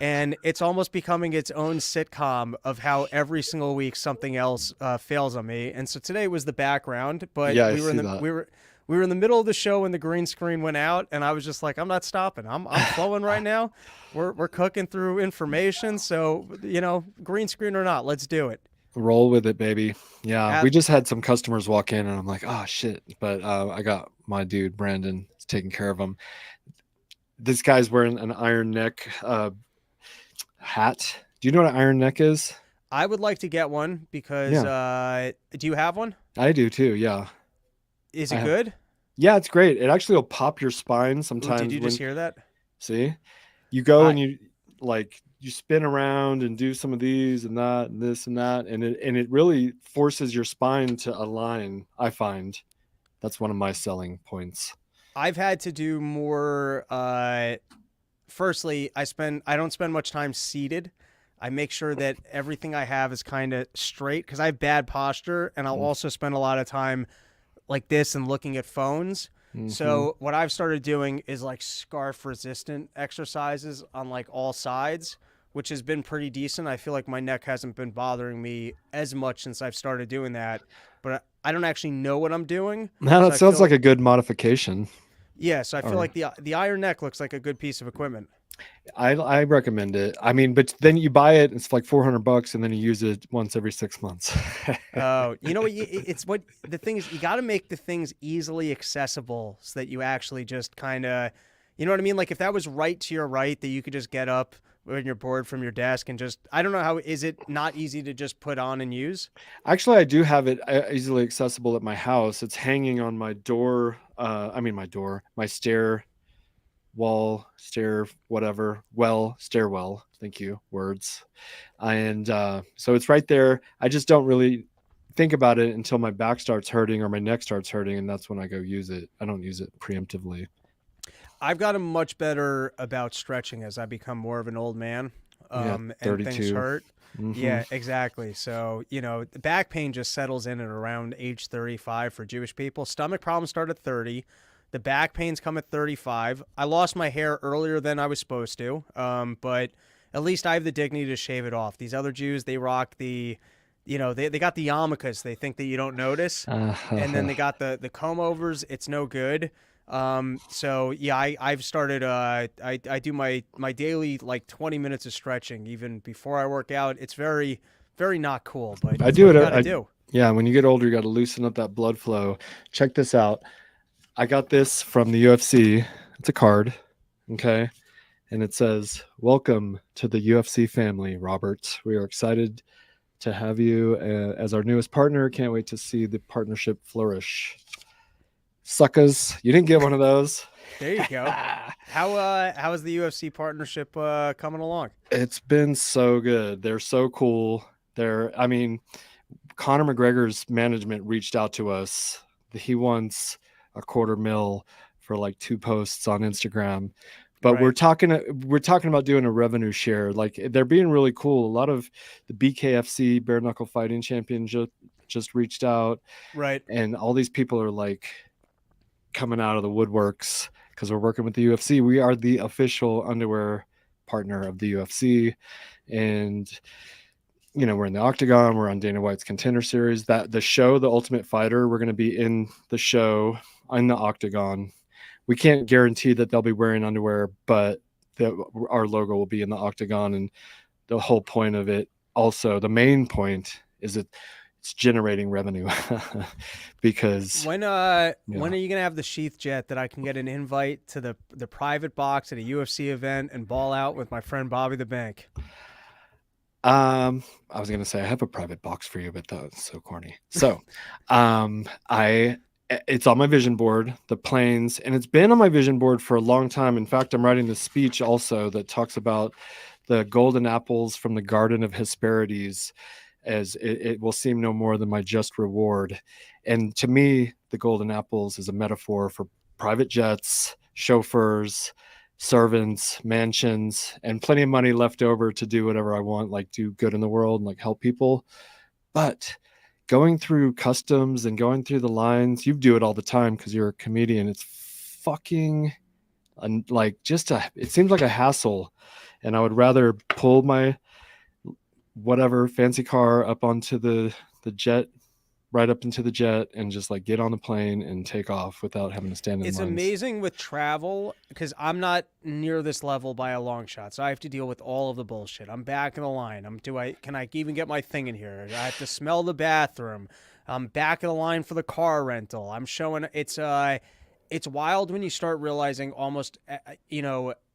and it's almost becoming its own sitcom of how every single week something else fails on me. And so today was the background, but Yeah, I we were see in the that. we were in the middle of the show when the green screen went out, and I was just like, I'm not stopping. I'm flowing right now. We're cooking through information, so green screen or not, let's do it. Roll with it, baby. Yeah, Ab- we just had some customers walk in, and I'm like, oh shit! But I got my dude Brandon taking care of them. This guy's wearing an iron neck hat. Do you know what an iron neck is? I would like to get one because do you have one? I do too. Yeah. Is I it have- good? Yeah, it's great. It actually will pop your spine Ooh, sometimes. did you just hear that? See, you go and you spin around and do some of these and that and this and that, and it really forces your spine to align. I find that's one of my selling points. I've had to do more. Firstly, I don't spend much time seated. I make sure that everything I have is kind of straight because I have bad posture, and I'll also spend a lot of time like this and looking at phones. So what I've started doing is like scarf resistant exercises on like all sides, which has been pretty decent. I feel like my neck hasn't been bothering me as much since I've started doing that, but I don't actually know what I'm doing. Now So that I sounds feel like a good modification. Yeah, so I feel like the iron neck looks like a good piece of equipment. I recommend it. I mean, but then you buy it, it's like $400, and then you use it once every 6 months. Oh, you know what? It's what the thing is. You got to make the things easily accessible so that you actually just kind of, you know what I mean? Like if that was right to your right, that you could just get up when you're bored from your desk and just, I don't know how, is it not easy to just put on and use? Actually, I do have it easily accessible at my house. It's hanging on my door. My stairwell. Thank you, words. And so it's right there. I just don't really think about it until my back starts hurting or my neck starts hurting, and that's when I go use it. I don't use it preemptively. I've gotten much better about stretching as I become more of an old man. And things 32. hurt. Yeah, exactly. So, the back pain just settles in at around age 35 for Jewish people. Stomach problems start at 30. The back pains come at 35. I lost my hair earlier than I was supposed to, but at least I have the dignity to shave it off. These other Jews, they rock they got the yarmulkes. They think that you don't notice. And then they got the comb-overs. It's no good. So yeah, I've started, I do my daily, like 20 minutes of stretching even before I work out. It's very, very not cool, but I do it. do. Yeah, when you get older, you got to loosen up that blood flow. Check this out. I got this from the UFC. It's a card, okay? And it says, "Welcome to the UFC family, Robert. We are excited to have you as our newest partner. Can't wait to see the partnership flourish." Suckers, you didn't get one of those. There you go. How is the UFC partnership coming along? It's been so good. They're so cool. Conor McGregor's management reached out to us. He wants $250,000 for like 2 posts on Instagram. But Right. we're talking about doing a revenue share. Like they're being really cool. A lot of the BKFC bare knuckle fighting champion just reached out. Right. And all these people are like coming out of the woodworks because we're working with the UFC. We are the official underwear partner of the UFC. And we're in the Octagon. We're on Dana White's Contender Series. That the show, The Ultimate Fighter, we're going to be in the show in the Octagon. we can't guarantee that they'll be wearing underwear, but our logo will be in the octagon. And the whole point of it, also the main point, is that it's generating revenue. Because when are you gonna have the Sheath jet that I can get an invite to the private box at a UFC event and ball out with my friend Bobby the Bank? I was gonna say I have a private box for you, but that's so corny. So it's on my vision board, the planes, and it's been on my vision board for a long time. In fact, I'm writing this speech also that talks about the golden apples from the Garden of Hesperides, as it will seem no more than my just reward. And to me, the golden apples is a metaphor for private jets, chauffeurs, servants, mansions, and plenty of money left over to do whatever I want, like do good in the world and like help people. But going through customs and going through the lines, you do it all the time because you're a comedian. It's fucking like it seems like a hassle. And I would rather pull my whatever fancy car up onto the jet, right up into the jet, and just like get on the plane and take off without having to stand in It's lines. amazing with travel because I'm not near this level by a long shot, so I have to deal with all of the bullshit. I'm back in the line. Can I even get my thing in here? I have to smell the bathroom. I'm back in the line for the car rental. I'm showing it's wild when you start realizing almost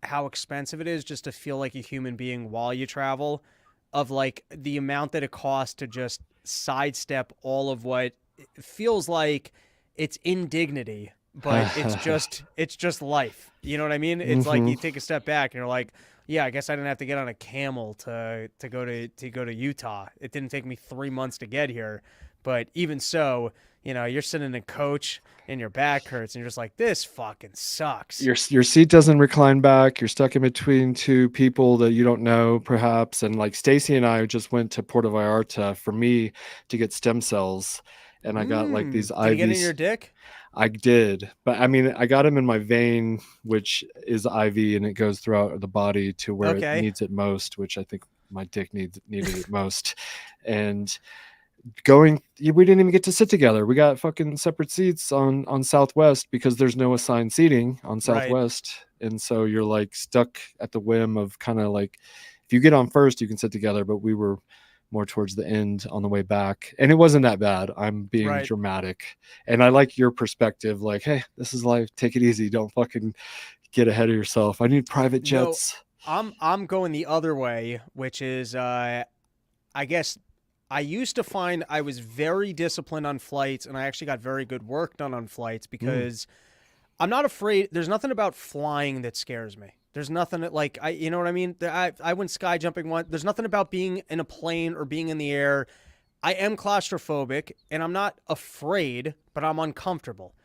how expensive it is just to feel like a human being while you travel, of like the amount that it costs to just sidestep all of what feels like it's indignity, but it's just life. You know what I mean? It's like you take a step back and you're like, yeah, I guess I didn't have to get on a camel to go to Utah. It didn't take me 3 months to get here, but even so, you're sitting in a coach and your back hurts and you're just like, this fucking sucks. Your seat doesn't recline back. You're stuck in between two people that you don't know, perhaps. And like Stacy and I just went to Puerto Vallarta for me to get stem cells, and I got like these IVs. Did you get in your dick? I did, but I mean, I got them in my vein, which is IV, and it goes throughout the body to where it needs it most, which I think my dick needed it most. And we didn't even get to sit together. We got fucking separate seats on Southwest because there's no assigned seating on Southwest. Right. And so you're like stuck at the whim of kind of like, if you get on first, you can sit together, but we were more towards the end on the way back. And it wasn't that bad. I'm being dramatic. And I like your perspective. Like, hey, this is life. Take it easy. Don't fucking get ahead of yourself. I need private jets. No, I'm going the other way, which is, I guess I used to find I was very disciplined on flights, and I actually got very good work done on flights because I'm not afraid. There's nothing about flying that scares me. There's nothing like you know what I mean? I went sky jumping once. There's nothing about being in a plane or being in the air. I am claustrophobic, and I'm not afraid, but I'm uncomfortable.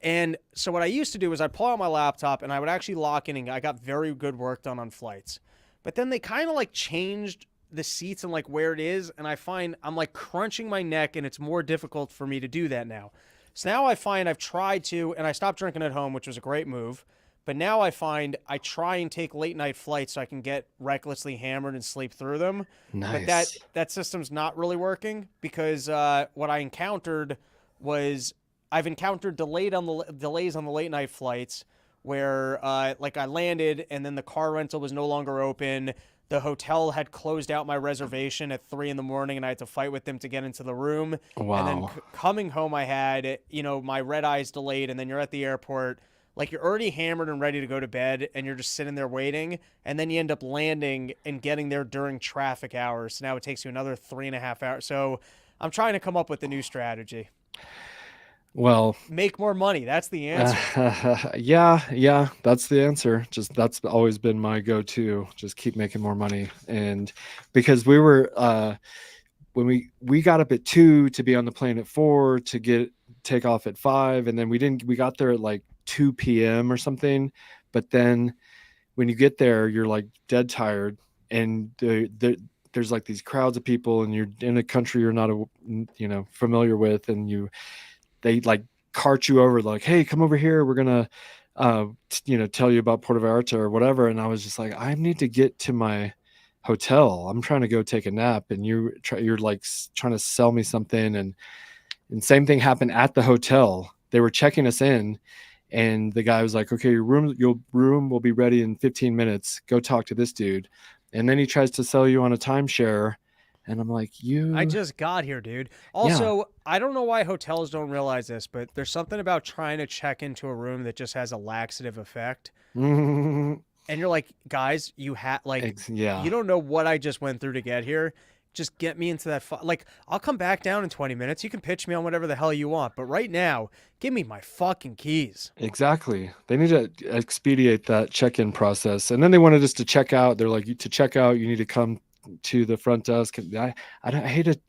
And so what I used to do is I'd pull out my laptop and I would actually lock in, and I got very good work done on flights. But then they kind of like changed the seats and like where it is, and I find I'm like crunching my neck, and it's more difficult for me to do that now. So now I find I've tried to, and I stopped drinking at home, which was a great move. But now I find I try and take late night flights so I can get recklessly hammered and sleep through them. Nice. But that system's not really working because what I encountered was I've encountered delays on the late night flights where like I landed and then the car rental was no longer open. The hotel had closed out my reservation at 3 a.m, and I had to fight with them to get into the room. Wow. And then coming home, I had, my red eyes delayed, and then you're at the airport. Like, you're already hammered and ready to go to bed, and you're just sitting there waiting, and then you end up landing and getting there during traffic hours. So now it takes you another 3.5 hours. So I'm trying to come up with a new strategy. Well, make more money. That's the answer. Yeah, that's the answer. That's always been my go-to. Just keep making more money. And because we were, when we got up at 2 to be on the plane at 4 to take off at 5. And then we got there at like 2 p.m. or something. But then when you get there, you're like dead tired, and there's like these crowds of people, and you're in a country you're not, familiar with, and they like cart you over, like, hey, come over here. We're going to, tell you about Puerto Vallarta or whatever. And I was just like, I need to get to my hotel. I'm trying to go take a nap. And you're like trying to sell me something. And same thing happened at the hotel. They were checking us in, And the guy was like, okay, your room will be ready in 15 minutes. Go talk to this dude. And then he tries to sell you on a timeshare. And I'm like, I just got here, dude. Also, I don't know why hotels don't realize this, but there's something about trying to check into a room that just has a laxative effect. And you're like, guys, you you don't know what I just went through to get here. Just get me into that. I'll come back down in 20 minutes. You can pitch me on whatever the hell you want. But right now, give me my fucking keys. Exactly. They need to expedite that check-in process. And then they wanted us to check out. They're like, to check out, you need to come to the front desk. I hate it.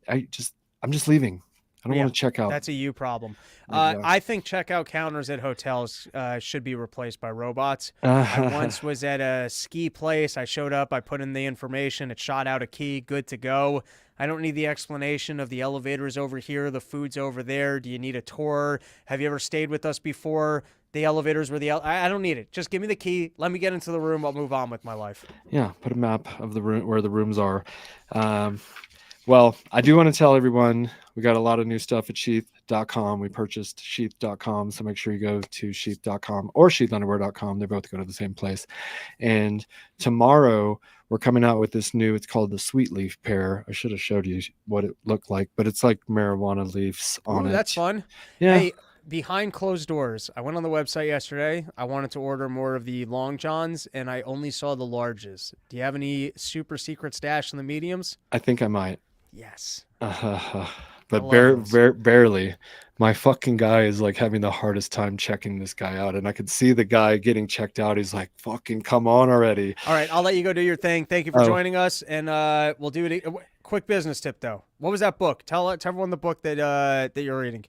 I'm just leaving. I don't want to check out. That's a you problem. Exactly. I think checkout counters at hotels should be replaced by robots. I once was at a ski place. I showed up. I put in the information. It shot out a key. Good to go. I don't need the explanation of the elevator's over here. The food's over there. Do you need a tour? Have you ever stayed with us before? The elevators were I don't need it. Just give me the key. Let me get into the room. I'll move on with my life. Yeah. Put a map of the room where the rooms are. Well, I do want to tell everyone we got a lot of new stuff at sheath.com. We purchased sheath.com. So make sure you go to sheath.com or sheathunderwear.com. They both go to the same place. And tomorrow we're coming out with this new, it's called the Sweet Leaf pair. I should have showed you what it looked like, but it's like marijuana leaves on it. That's fun. Yeah. Hey, behind closed doors, I went on the website yesterday. I wanted to order more of the long johns, and I only saw the larges. Do you have any super secret stash in the mediums? I think I might. Yes. But barely. My fucking guy is like having the hardest time checking this guy out. And I could see the guy getting checked out. He's like, fucking come on already. All right. I'll let you go do your thing. Thank you for joining us. And we'll do it. Quick business tip, though. What was that book? Tell everyone the book that you're reading.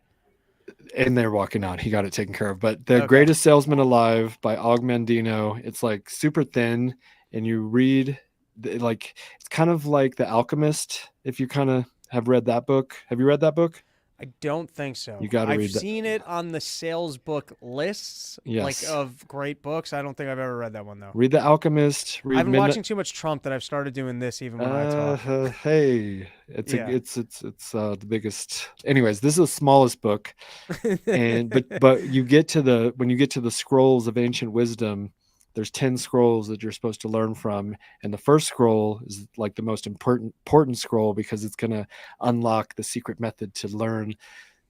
And they're walking out. He got it taken care of. But The Greatest Salesman Alive by Og Mandino. It's like super thin. And you read, like, it's kind of like The Alchemist, if you kind of have read that book. Have you read that book? I don't think so. You got to read that. I've seen it on the sales book lists, like of great books. I don't think I've ever read that one though. Read The Alchemist. I've been watching too much Trump that I've started doing this even when I talk. Hey, it's the biggest. Anyways, this is the smallest book, and but you get to when you get to the scrolls of ancient wisdom. There's 10 scrolls that you're supposed to learn from. And the first scroll is like the most important scroll because it's going to unlock the secret method to learn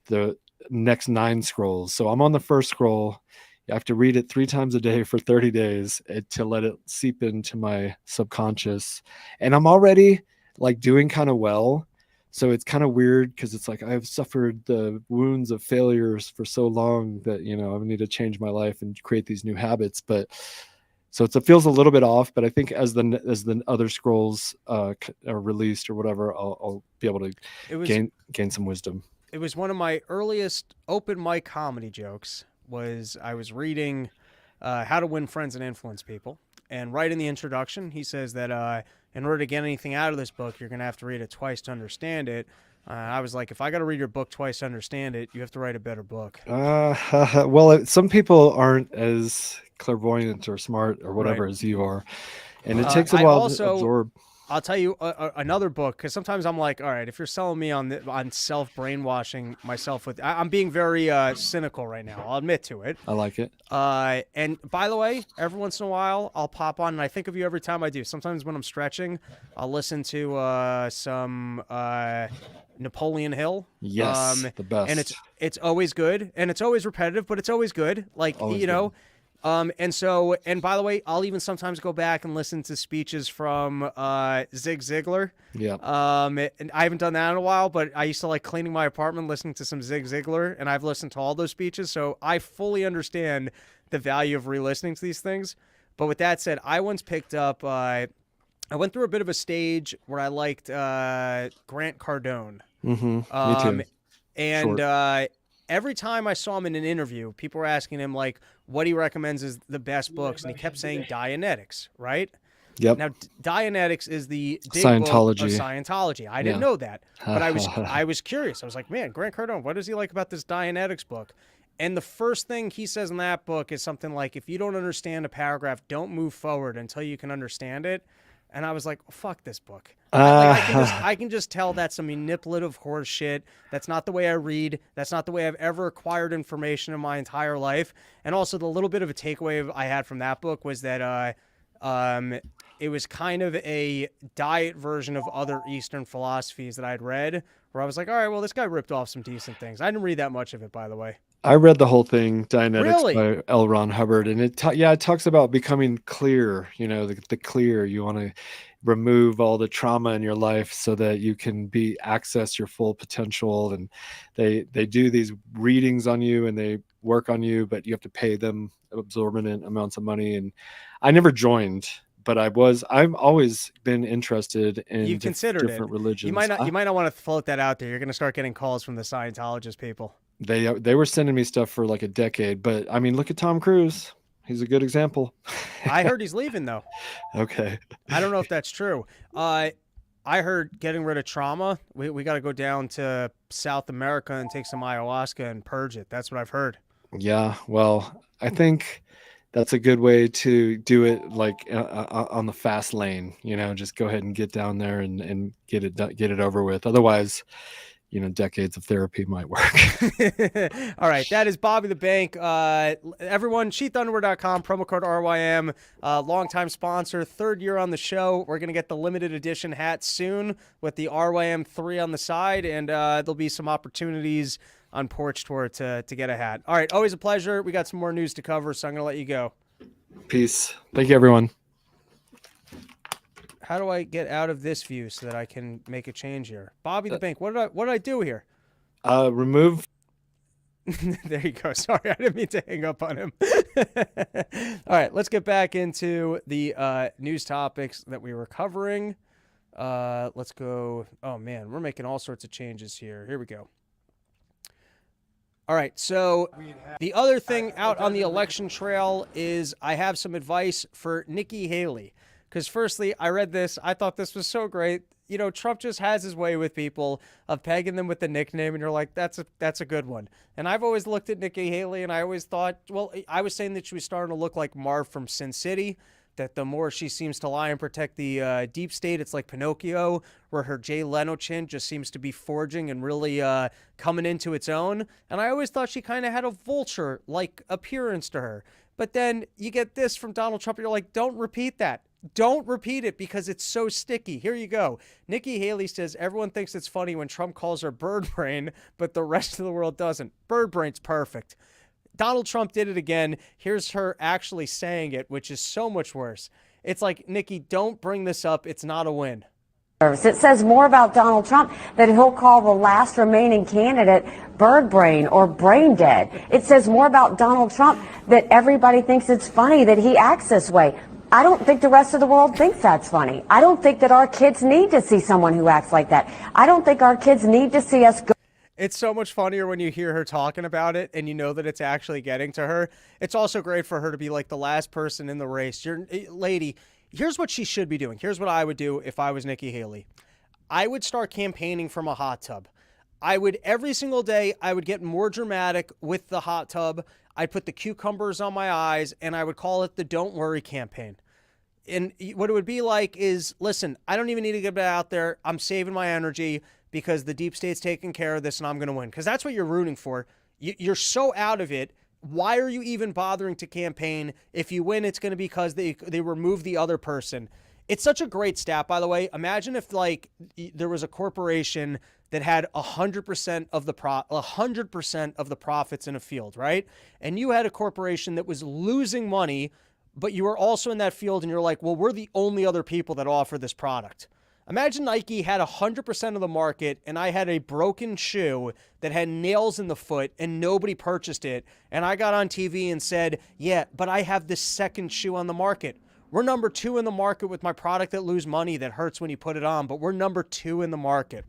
the next 9 scrolls. So I'm on the first scroll. You have to read it 3 times a day for 30 days to let it seep into my subconscious. And I'm already like doing kind of well. So it's kind of weird because it's like I've suffered the wounds of failures for so long that, I need to change my life and create these new habits. But so it feels a little bit off, but I think as the other scrolls are released or whatever, I'll be able to gain some wisdom. It was one of my earliest open mic comedy jokes. I was reading How to Win Friends and Influence People, and right in the introduction, he says that in order to get anything out of this book, you're going to have to read it twice to understand it. I was like, if I got to read your book twice to understand it, you have to write a better book. Well, some people aren't as clairvoyant or smart or whatever as you are, and it takes a while to absorb. I'll tell you another book, because sometimes I'm like, all right, if you're selling me on self-brainwashing myself with, I'm being very cynical right now. I'll admit to it. I like it. And by the way, every once in a while, I'll pop on, and I think of you every time I do. Sometimes when I'm stretching, I'll listen to some Napoleon Hill. Yes, the best. And it's always good, and it's always repetitive, but it's always good. Like, always good. And by the way, I'll even sometimes go back and listen to speeches from Zig Ziglar. Yeah. And I haven't done that in a while, but I used to like cleaning my apartment, listening to some Zig Ziglar, and I've listened to all those speeches, so I fully understand the value of re-listening to these things. But with that said, I once picked up. I went through a bit of a stage where I liked Grant Cardone. Mm-hmm. Me too. And every time I saw him in an interview, people were asking him like what he recommends is the best books, and he kept saying Dynetics, right? Yep. Now, Dynetics is the big Scientology. book of Scientology. I didn't know that, but I was curious. I was like, man, Grant Cardone, what does he like about this Dynetics book? And the first thing he says in that book is something like, if you don't understand a paragraph, don't move forward until you can understand it. And I was like, fuck this book. Uh, I can just tell that's some manipulative horse shit. That's not the way I read. That's not the way I've ever acquired information in my entire life. And also the little bit of a takeaway I had from that book was that it was kind of a diet version of other Eastern philosophies that I'd read, where I was like, all right, well, this guy ripped off some decent things. I didn't read that much of it, by the way. I read the whole thing, Dynetics Really? by L. Ron Hubbard, and it talks about becoming clear. You know, the clear. You want to remove all the trauma in your life so that you can access your full potential. And they do these readings on you and they work on you, but you have to pay them exorbitant amounts of money. And I never joined, but I've always been interested in You've considered different it. religions. You might not want to float that out there. You're going to start getting calls from the Scientologist people. They were sending me stuff for like a decade, but I mean, look at Tom Cruise. He's a good example. I heard he's leaving though. Okay. I don't know if that's true. I heard getting rid of trauma, we got to go down to South America and take some ayahuasca and purge it. That's what I've heard. Yeah, well, I think that's a good way to do it, like on the fast lane. You know, just go ahead and get down there and get it over with. Otherwise, you know, decades of therapy might work. All right. That is Bobby the Bank. Everyone, sheathunderwear.com, promo code RYM, longtime sponsor, 3rd year on the show. We're going to get the limited edition hat soon with the RYM 3 on the side, and there'll be some opportunities on Porch Tour to get a hat. All right. Always a pleasure. We got some more news to cover, so I'm going to let you go. Peace. Thank you, everyone. How do I get out of this view so that I can make a change here? Bobby the Bank, what did I do here? Remove. There you go. Sorry, I didn't mean to hang up on him. All right, let's get back into the news topics that we were covering. Let's go. Oh, man, we're making all sorts of changes here. Here we go. All right, so the other thing out on the election trail is I have some advice for Nikki Haley. Because firstly, I read this. I thought this was so great. You know, Trump just has his way with people of pegging them with the nickname, and you're like, that's a good one. And I've always looked at Nikki Haley, and I always thought, well, I was saying that she was starting to look like Marv from Sin City, that the more she seems to lie and protect the deep state, it's like Pinocchio, where her Jay Leno chin just seems to be forging and really coming into its own. And I always thought she kind of had a vulture-like appearance to her. But then you get this from Donald Trump, and you're like, don't repeat that. Don't repeat it because it's so sticky. Here you go. Nikki Haley says everyone thinks it's funny when Trump calls her bird brain, but the rest of the world doesn't. Bird brain's perfect. Donald Trump did it again. Here's her actually saying it, which is so much worse. It's like, Nikki, don't bring this up. It's not a win. It says more about Donald Trump that he'll call the last remaining candidate bird brain or brain dead. It says more about Donald Trump that everybody thinks it's funny that he acts this way. I don't think the rest of the world thinks that's funny. I don't think that our kids need to see someone who acts like that. I don't think our kids need to see us go. It's so much funnier when you hear her talking about it and you know that it's actually getting to her. It's also great for her to be like the last person in the race. Lady, here's what she should be doing. Here's what I would do if I was Nikki Haley. I would start campaigning from a hot tub. Every single day, I would get more dramatic with the hot tub. I'd put the cucumbers on my eyes, and I would call it the Don't Worry campaign. And what it would be like is, listen, I don't even need to get out there. I'm saving my energy because the deep state's taking care of this, and I'm going to win. Because that's what you're rooting for. You're so out of it. Why are you even bothering to campaign? If you win, it's going to be because they remove the other person. It's such a great stat, by the way. Imagine if like there was a corporation that had 100% of the 100% of the profits in a field, right? And you had a corporation that was losing money, but you were also in that field, and you're like, well, we're the only other people that offer this product. Imagine Nike had 100% of the market, and I had a broken shoe that had nails in the foot, and nobody purchased it. And I got on TV and said, yeah, but I have this second shoe on the market. We're number 2 in the market with my product that loses money that hurts when you put it on, but we're number 2 in the market.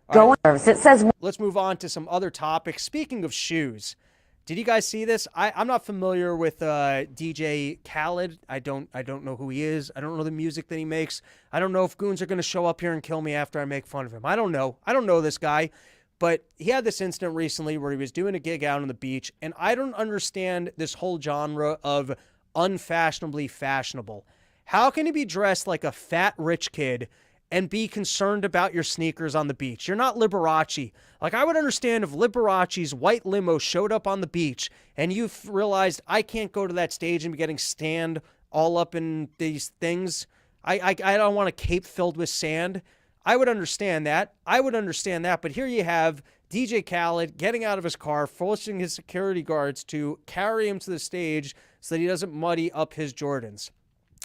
All right, It says let's move on to some other topics. Speaking of shoes, did you guys see this? I'm not familiar with DJ Khaled. I don't know who he is. I don't know the music that he makes. I don't know if goons are going to show up here and kill me after I make fun of him. I don't know. I don't know this guy. But he had this incident recently where he was doing a gig out on the beach, and I don't understand this whole genre of unfashionably fashionable. How can you be dressed like a fat rich kid and be concerned about your sneakers on the beach? You're not Liberace. Like, I would understand if Liberace's white limo showed up on the beach and you realized, I can't go to that stage and be getting sand all up in these things. I don't want a cape filled with sand. I would understand that. But here you have DJ Khaled getting out of his car, forcing his security guards to carry him to the stage so that he doesn't muddy up his Jordans.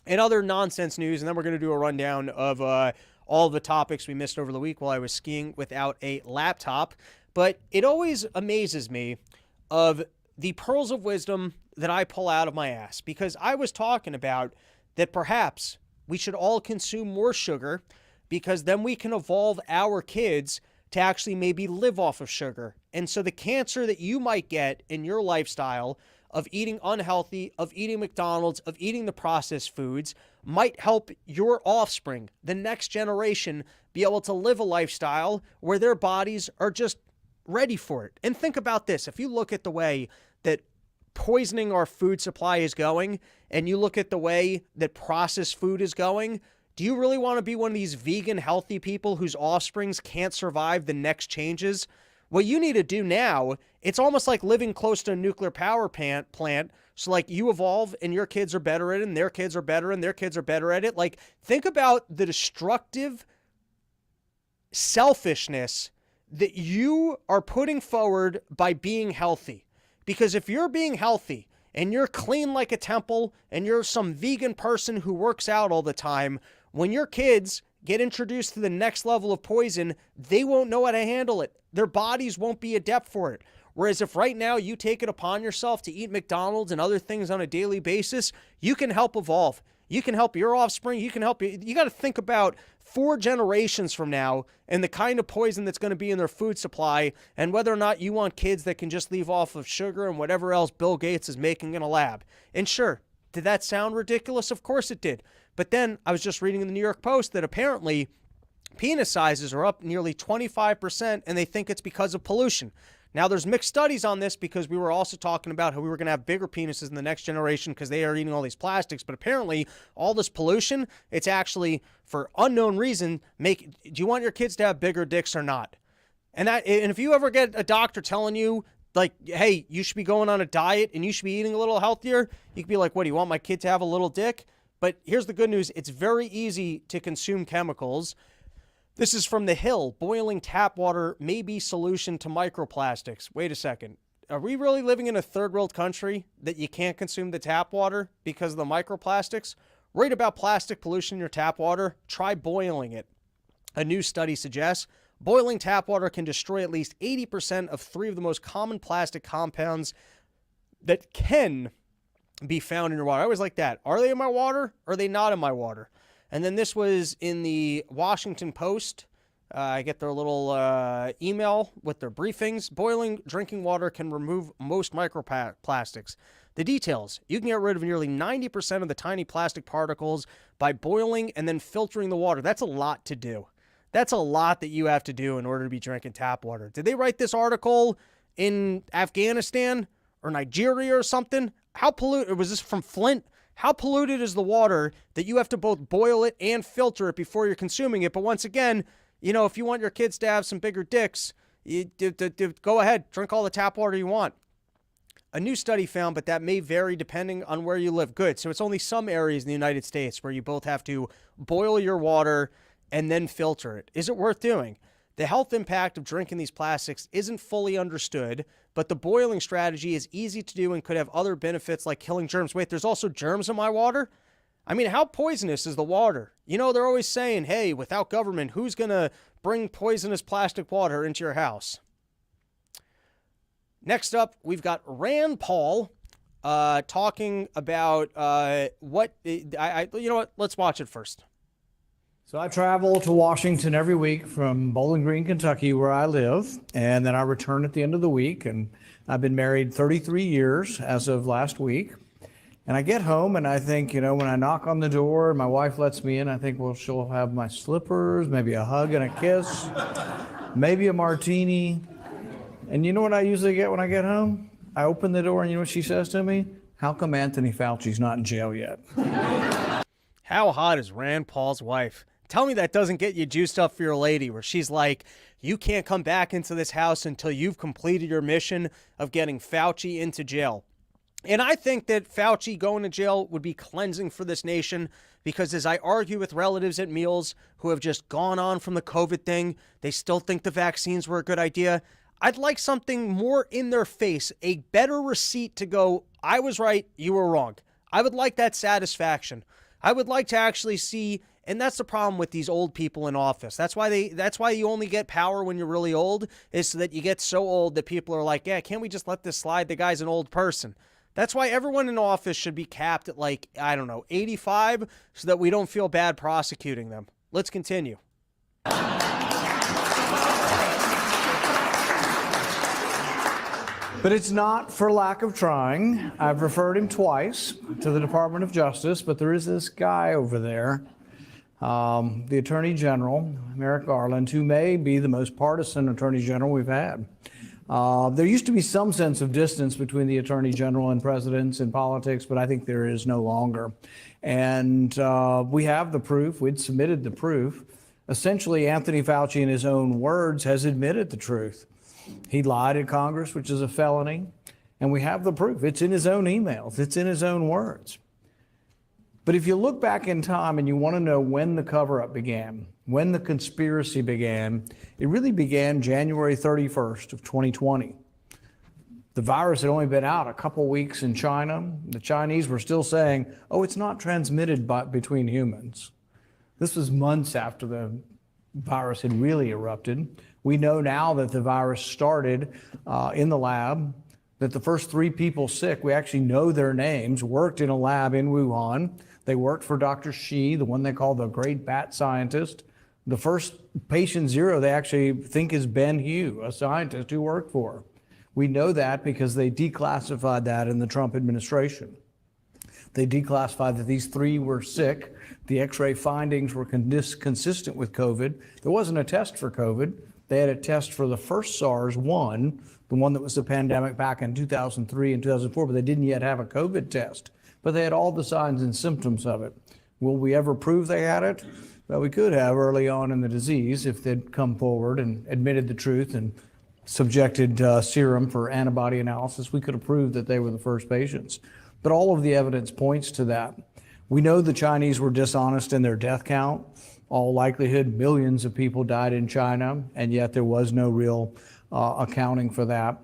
And other nonsense news, and then we're going to do a rundown of all the topics we missed over the week while I was skiing without a laptop. But it always amazes me of the pearls of wisdom that I pull out of my ass, because I was talking about that perhaps we should all consume more sugar, because then we can evolve our kids to actually maybe live off of sugar. And so the cancer that you might get in your lifestyle of eating unhealthy, of eating McDonald's, of eating the processed foods might help your offspring, the next generation, be able to live a lifestyle where their bodies are just ready for it. And think about this. If you look at the way that poisoning our food supply is going, and you look at the way that processed food is going, do you really want to be one of these vegan, healthy people whose offsprings can't survive the next changes? What you need to do now, it's almost like living close to a nuclear power plant. So like you evolve and your kids are better at it, and their kids are better and their kids are better at it. Like, think about the destructive selfishness that you are putting forward by being healthy. Because if you're being healthy and you're clean like a temple and you're some vegan person who works out all the time, when your kids get introduced to the next level of poison, they won't know how to handle it. Their bodies won't be adept for it. Whereas if right now you take it upon yourself to eat McDonald's and other things on a daily basis, you can help evolve. You can help your offspring. You can help you got to think about 4 generations from now and the kind of poison that's going to be in their food supply, and whether or not you want kids that can just leave off of sugar and whatever else Bill Gates is making in a lab. And sure, did that sound ridiculous? Of course it did. But then I was just reading in the New York Post that apparently penis sizes are up nearly 25%, and they think it's because of pollution. Now, there's mixed studies on this, because we were also talking about how we were going to have bigger penises in the next generation because they are eating all these plastics. But apparently, all this pollution, it's actually, for unknown reason, do you want your kids to have bigger dicks or not? And if you ever get a doctor telling you, like, hey, you should be going on a diet and you should be eating a little healthier, you could be like, what, do you want my kid to have a little dick? But here's the good news. It's very easy to consume chemicals. This is from The Hill. Boiling tap water may be solution to microplastics. Wait a second. Are we really living in a third world country that you can't consume the tap water because of the microplastics? Worried about plastic pollution in your tap water? Try boiling it. A new study suggests boiling tap water can destroy at least 80% of 3 of the most common plastic compounds that can be found in your water. I always like that. Are they in my water? Or are they not in my water? And then this was in the Washington Post. I get their little email with their briefings. Boiling drinking water can remove most microplastics. The details: you can get rid of nearly 90% of the tiny plastic particles by boiling and then filtering the water. That's a lot to do. That's a lot that you have to do in order to be drinking tap water. Did they write this article in Afghanistan or Nigeria or something? How polluted was this, from Flint? How polluted is the water that you have to both boil it and filter it before you're consuming it? But once again, you know, if you want your kids to have some bigger dicks, go ahead, drink all the tap water you want. A new study found, but that may vary depending on where you live. Good. So it's only some areas in the United States where you both have to boil your water and then filter it. Is it worth doing? The health impact of drinking these plastics isn't fully understood, but the boiling strategy is easy to do and could have other benefits like killing germs. Wait, there's also germs in my water? I mean, how poisonous is the water? You know, they're always saying, hey, without government, who's going to bring poisonous plastic water into your house? Next up, we've got Rand Paul talking about you know what? Let's watch it first. So I travel to Washington every week from Bowling Green, Kentucky, where I live, and then I return at the end of the week. And I've been married 33 years as of last week. And I get home and I think, you know, when I knock on the door, my wife lets me in, I think, well, she'll have my slippers, maybe a hug and a kiss, maybe a martini. And you know what I usually get when I get home? I open the door and you know what she says to me? How come Anthony Fauci's not in jail yet? How hot is Rand Paul's wife? Tell me that doesn't get you juiced up for your lady, where she's like, you can't come back into this house until you've completed your mission of getting Fauci into jail. And I think that Fauci going to jail would be cleansing for this nation, because as I argue with relatives at meals who have just gone on from the COVID thing, they still think the vaccines were a good idea. I'd like something more in their face, a better receipt to go, I was right, you were wrong. I would like that satisfaction. I would like to actually see, and that's the problem with these old people in office. That's why you only get power when you're really old, is so that you get so old that people are like, yeah, can't we just let this slide? The guy's an old person. That's why everyone in office should be capped at 85, so that we don't feel bad prosecuting them. Let's continue. But it's not for lack of trying. I've referred him twice to the Department of Justice, but there is this guy over there, the Attorney General, Merrick Garland, who may be the most partisan Attorney General we've had. There used to be some sense of distance between the Attorney General and presidents in politics, but I think there is no longer. And we have the proof. We'd submitted the proof. Essentially, Anthony Fauci, in his own words, has admitted the truth. He lied in Congress, which is a felony, and we have the proof. It's in his own emails. It's in his own words. But if you look back in time and you want to know when the cover-up began, when the conspiracy began, it really began January 31st of 2020. The virus had only been out a couple weeks in China. The Chinese were still saying, oh, it's not transmitted between humans. This was months after the virus had really erupted. We know now that the virus started in the lab, that the first 3 people sick, we actually know their names, worked in a lab in Wuhan. They worked for Dr. Shi, the one they call the great bat scientist. The first patient 0 they actually think is Ben Hugh, a scientist who worked for her. We know that because they declassified that in the Trump administration. They declassified that these 3 were sick. The X-ray findings were consistent with COVID. There wasn't a test for COVID. They had a test for the first SARS-1, the one that was the pandemic back in 2003 and 2004, but they didn't yet have a COVID test. But they had all the signs and symptoms of it. Will we ever prove they had it? Well, we could have early on in the disease if they'd come forward and admitted the truth and subjected serum for antibody analysis. We could have proved that they were the first patients. But all of the evidence points to that. We know the Chinese were dishonest in their death count. All likelihood, millions of people died in China, and yet there was no real accounting for that.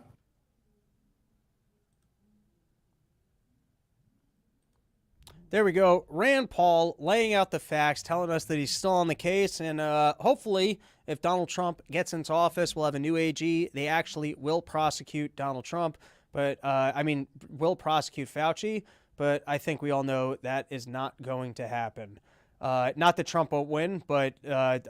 There we go. Rand Paul laying out the facts, telling us that he's still on the case, and hopefully, if Donald Trump gets into office, we'll have a new AG. They actually will prosecute Donald Trump, but will prosecute Fauci, but I think we all know that is not going to happen. Not that Trump won't win, but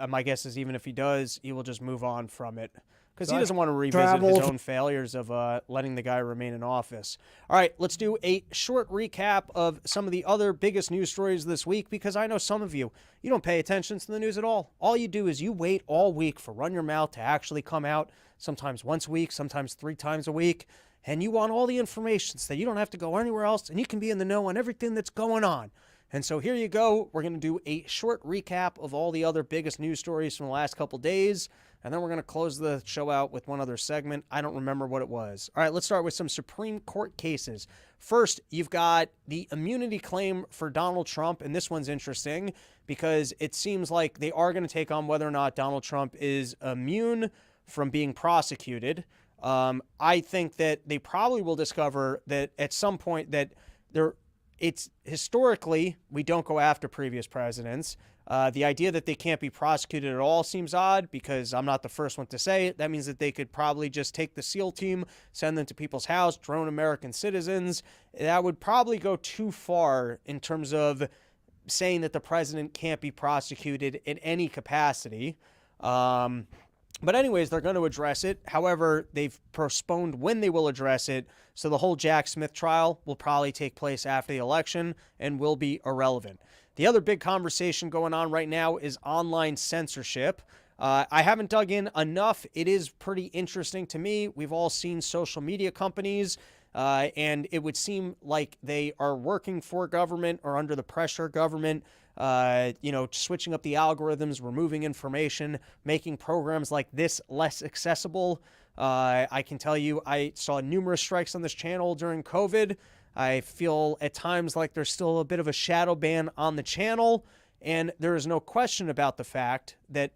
my guess is even if he does, he will just move on from it. Because he doesn't want to revisit his own failures of letting the guy remain in office. All right, let's do a short recap of some of the other biggest news stories this week, because I know some of you don't pay attention to the news at all. All you do is you wait all week for Run Your Mouth to actually come out, sometimes once a week, sometimes 3 times a week, and you want all the information so that you don't have to go anywhere else, and you can be in the know on everything that's going on. And so here you go. We're going to do a short recap of all the other biggest news stories from the last couple days. And then we're going to close the show out with one other segment. I don't remember what it was. All right, let's start with some Supreme Court cases. First, you've got the immunity claim for Donald Trump. And this one's interesting because it seems like they are going to take on whether or not Donald Trump is immune from being prosecuted. I think that they probably will discover that at some point that it's historically, we don't go after previous presidents. The idea that they can't be prosecuted at all seems odd because I'm not the first one to say it. That means that they could probably just take the SEAL team, send them to people's house, drone American citizens. That would probably go too far in terms of saying that the president can't be prosecuted in any capacity. But anyways, they're going to address it. However, they've postponed when they will address it. So the whole Jack Smith trial will probably take place after the election and will be irrelevant. The other big conversation going on right now is online censorship. I haven't dug in enough. It is pretty interesting to me. We've all seen social media companies, and it would seem like they are working for government or under the pressure of government switching up the algorithms, removing information, making programs like this less accessible. I can tell you, I saw numerous strikes on this channel during COVID. I feel at times like there's still a bit of a shadow ban on the channel, and there is no question about the fact that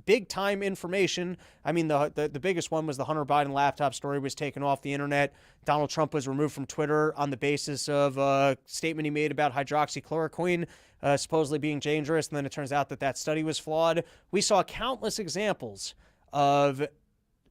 big time information. I mean, the biggest one was the Hunter Biden laptop story was taken off the internet. Donald Trump was removed from Twitter on the basis of a statement he made about hydroxychloroquine supposedly being dangerous, and then it turns out that that study was flawed. We saw countless examples of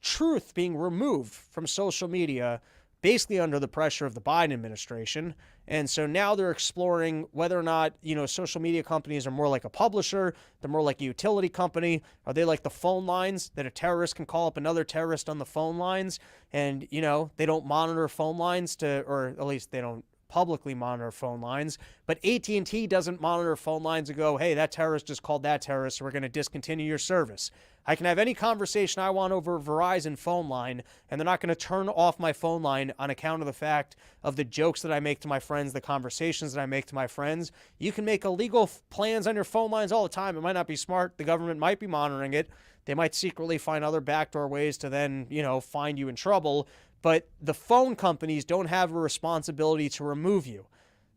truth being removed from social media basically under the pressure of the Biden administration. And so now they're exploring whether or not, social media companies are more like a publisher, they're more like a utility company. Are they like the phone lines that a terrorist can call up another terrorist on the phone lines? And, they don't monitor phone lines or at least they don't publicly monitor phone lines, but AT&T doesn't monitor phone lines and go, hey, that terrorist just called that terrorist, so we're going to discontinue your service. I can have any conversation I want over a Verizon phone line, and they're not going to turn off my phone line on account of the fact of the jokes that I make to my friends, the conversations that I make to my friends. You can make illegal plans on your phone lines all the time. It might not be smart. The government might be monitoring it. They might secretly find other backdoor ways to then, find you in trouble. But the phone companies don't have a responsibility to remove you.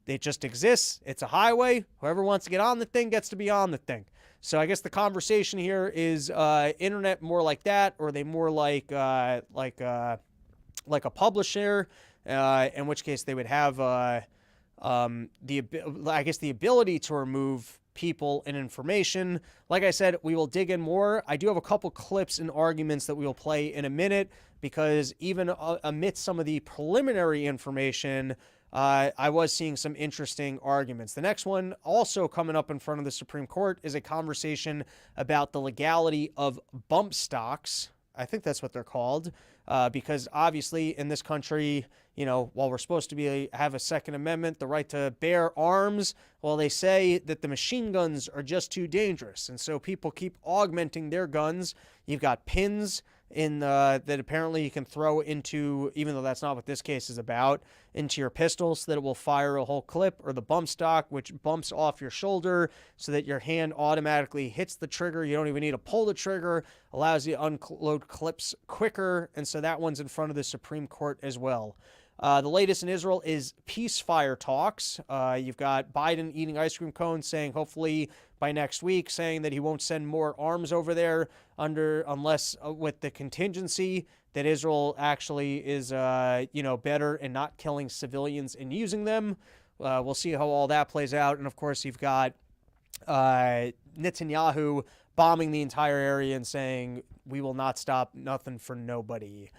It just exists. It's a highway. Whoever wants to get on the thing gets to be on the thing. So I guess the conversation here is internet more like that, or are they more like a publisher, in which case they would have the ability to remove people and information. Like I said, we will dig in more. I do have a couple clips and arguments that we will play in a minute, because even amidst some of the preliminary information, I was seeing some interesting arguments. The next one, also coming up in front of the Supreme Court, is a conversation about the legality of bump stocks. I think that's what they're called, because obviously in this country, while we're supposed to have a Second Amendment, the right to bear arms, well, they say that the machine guns are just too dangerous. And so people keep augmenting their guns. You've got pins that apparently you can throw into, even though that's not what this case is about, into your pistol so that it will fire a whole clip, or the bump stock, which bumps off your shoulder so that your hand automatically hits the trigger. You don't even need to pull the trigger, allows you to unload clips quicker. And so that one's in front of the Supreme Court as well. The latest in Israel is ceasefire talks. You've got Biden eating ice cream cones, saying hopefully by next week, saying that he won't send more arms over there unless with the contingency that Israel actually is, better in not killing civilians and using them. We'll see how all that plays out. And of course, you've got Netanyahu bombing the entire area and saying, we will not stop nothing for nobody.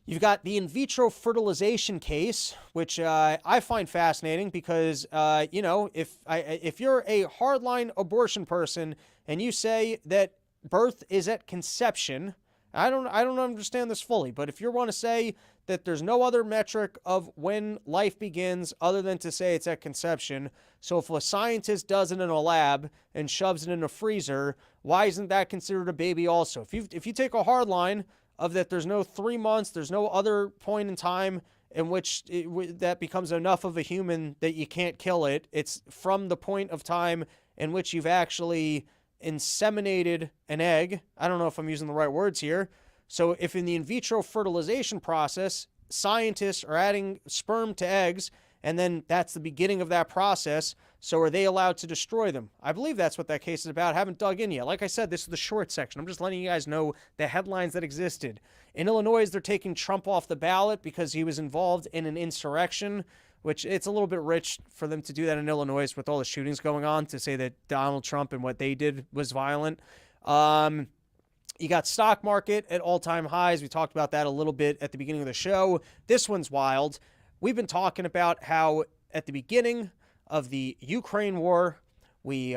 You've got the in vitro fertilization case, which I find fascinating because, if you're a hardline abortion person and you say that birth is at conception, I don't understand this fully, but if you want to say that there's no other metric of when life begins other than to say it's at conception, so if a scientist does it in a lab and shoves it in a freezer, why isn't that considered a baby also? If you take a hard line of that there's no 3 months, there's no other point in time in which that becomes enough of a human that you can't kill it. It's from the point of time in which you've actually inseminated an egg. I don't know if I'm using the right words here. So if in the in vitro fertilization process, scientists are adding sperm to eggs, and then that's the beginning of that process, so are they allowed to destroy them? I believe that's what that case is about. I haven't dug in yet. Like I said, this is the short section. I'm just letting you guys know the headlines that existed. In Illinois, they're taking Trump off the ballot because he was involved in an insurrection, which it's a little bit rich for them to do that in Illinois with all the shootings going on, to say that Donald Trump and what they did was violent. You got stock market at all-time highs. We talked about that a little bit at the beginning of the show. This one's wild. We've been talking about how at the beginning of the Ukraine war, we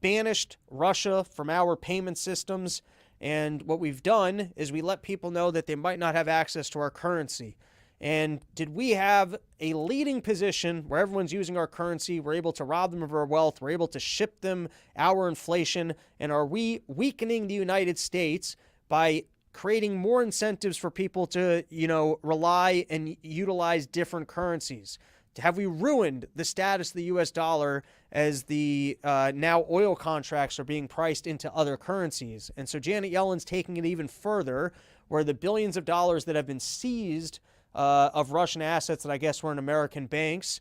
banished Russia from our payment systems. And what we've done is we let people know that they might not have access to our currency. And did we have a leading position where everyone's using our currency? We're able to rob them of our wealth. We're able to ship them our inflation. And are we weakening the United States by creating more incentives for people to, rely and utilize different currencies? Have we ruined the status of the U.S. dollar as the now oil contracts are being priced into other currencies? And so Janet Yellen's taking it even further, where the billions of dollars that have been seized of Russian assets that I guess were in American banks,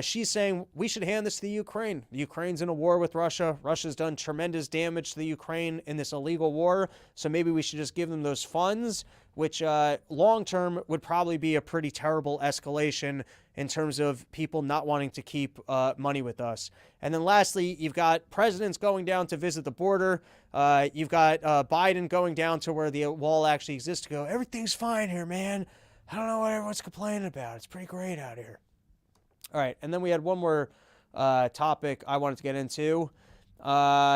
she's saying we should hand this to the Ukraine. The Ukraine's in a war with Russia. Russia's done tremendous damage to the Ukraine in this illegal war, so maybe we should just give them those funds, which long-term would probably be a pretty terrible escalation in terms of people not wanting to keep money with us. And then lastly, you've got presidents going down to visit the border. You've got Biden going down to where the wall actually exists to go, everything's fine here, man. I don't know what everyone's complaining about. It's pretty great out here. All right, and then we had one more topic I wanted to get into.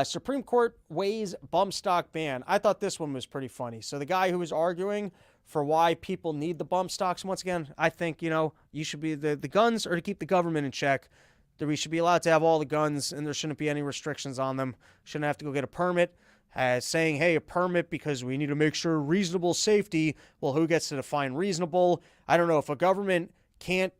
Supreme Court weighs bump stock ban. I thought this one was pretty funny. So the guy who was arguing for why people need the bump stocks, once again, I think, you should be the guns are to keep the government in check. That we should be allowed to have all the guns and there shouldn't be any restrictions on them. Shouldn't have to go get a permit. Saying, hey, a permit because we need to make sure reasonable safety. Well, who gets to define reasonable? I don't know. If a government can't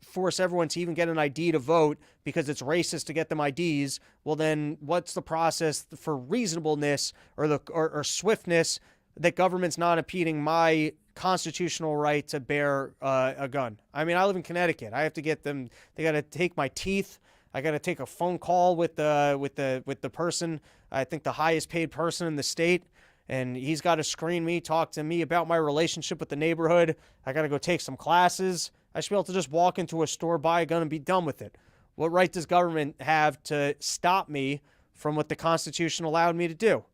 force everyone to even get an ID to vote because it's racist to get them IDs, well then what's the process for reasonableness or swiftness that government's not impeding my constitutional right to bear a gun? I mean, I live in Connecticut. I have to get them. They got to take my teeth. I got to take a phone call with the person. I think the highest paid person in the state. And he's got to screen me, talk to me about my relationship with the neighborhood. I got to go take some classes. I should be able to just walk into a store, buy a gun, and be done with it. What right does government have to stop me from what the Constitution allowed me to do?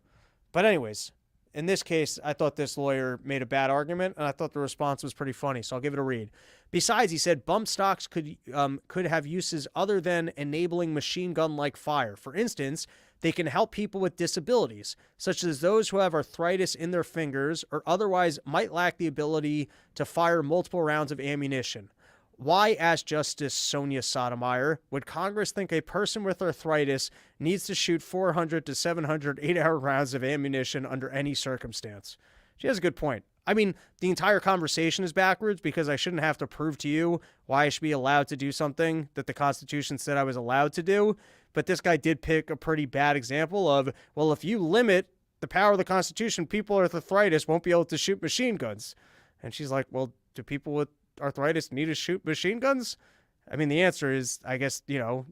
But anyways, in this case, I thought this lawyer made a bad argument, and I thought the response was pretty funny, so I'll give it a read. Besides, he said, bump stocks could have uses other than enabling machine gun-like fire. For instance, they can help people with disabilities, such as those who have arthritis in their fingers or otherwise might lack the ability to fire multiple rounds of ammunition. Why, asked Justice Sonia Sotomayor, would Congress think a person with arthritis needs to shoot 400 to 700 8-hour rounds of ammunition under any circumstance? She has a good point. I mean, the entire conversation is backwards because I shouldn't have to prove to you why I should be allowed to do something that the Constitution said I was allowed to do. But this guy did pick a pretty bad example of, well, if you limit the power of the Constitution, people with arthritis won't be able to shoot machine guns. And she's like, well, do people with arthritis need to shoot machine guns? I mean, the answer is, I guess,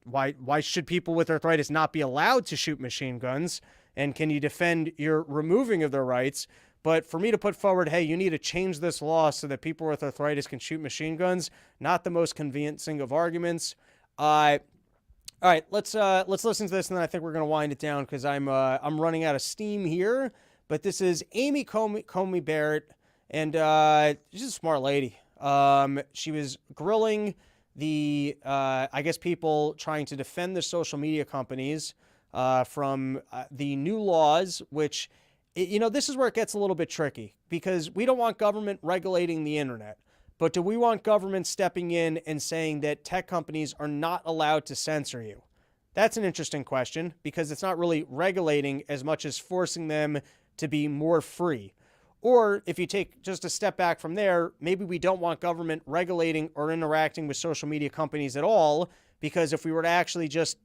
why should people with arthritis not be allowed to shoot machine guns? And can you defend your removing of their rights? But for me to put forward, hey, you need to change this law so that people with arthritis can shoot machine guns, not the most convincing of arguments. All right, let's listen to this, and then I think we're going to wind it down because I'm running out of steam here. But this is Amy Coney Barrett, and she's a smart lady. She was grilling the I guess people trying to defend the social media companies from the new laws, which this is where it gets a little bit tricky because we don't want government regulating the internet. But do we want government stepping in and saying that tech companies are not allowed to censor you? That's an interesting question because it's not really regulating as much as forcing them to be more free. Or if you take just a step back from there, maybe we don't want government regulating or interacting with social media companies at all, because if we were to actually just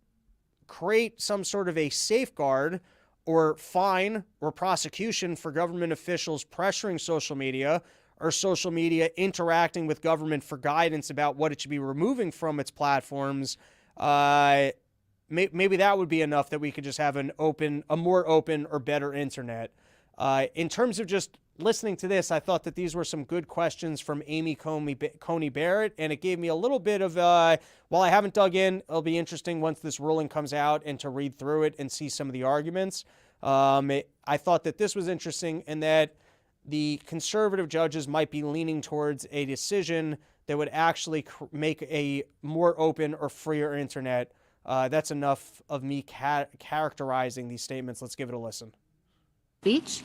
create some sort of a safeguard or fine or prosecution for government officials pressuring social media or social media interacting with government for guidance about what it should be removing from its platforms, maybe that would be enough that we could just have a more open or better internet. In terms of just listening to this, I thought that these were some good questions from Amy Coney Barrett, and it gave me a little bit of, while I haven't dug in, it'll be interesting once this ruling comes out and to read through it and see some of the arguments. I thought that this was interesting and that the conservative judges might be leaning towards a decision that would actually make a more open or freer internet. That's enough of me characterizing these statements. Let's give it a listen. Speech?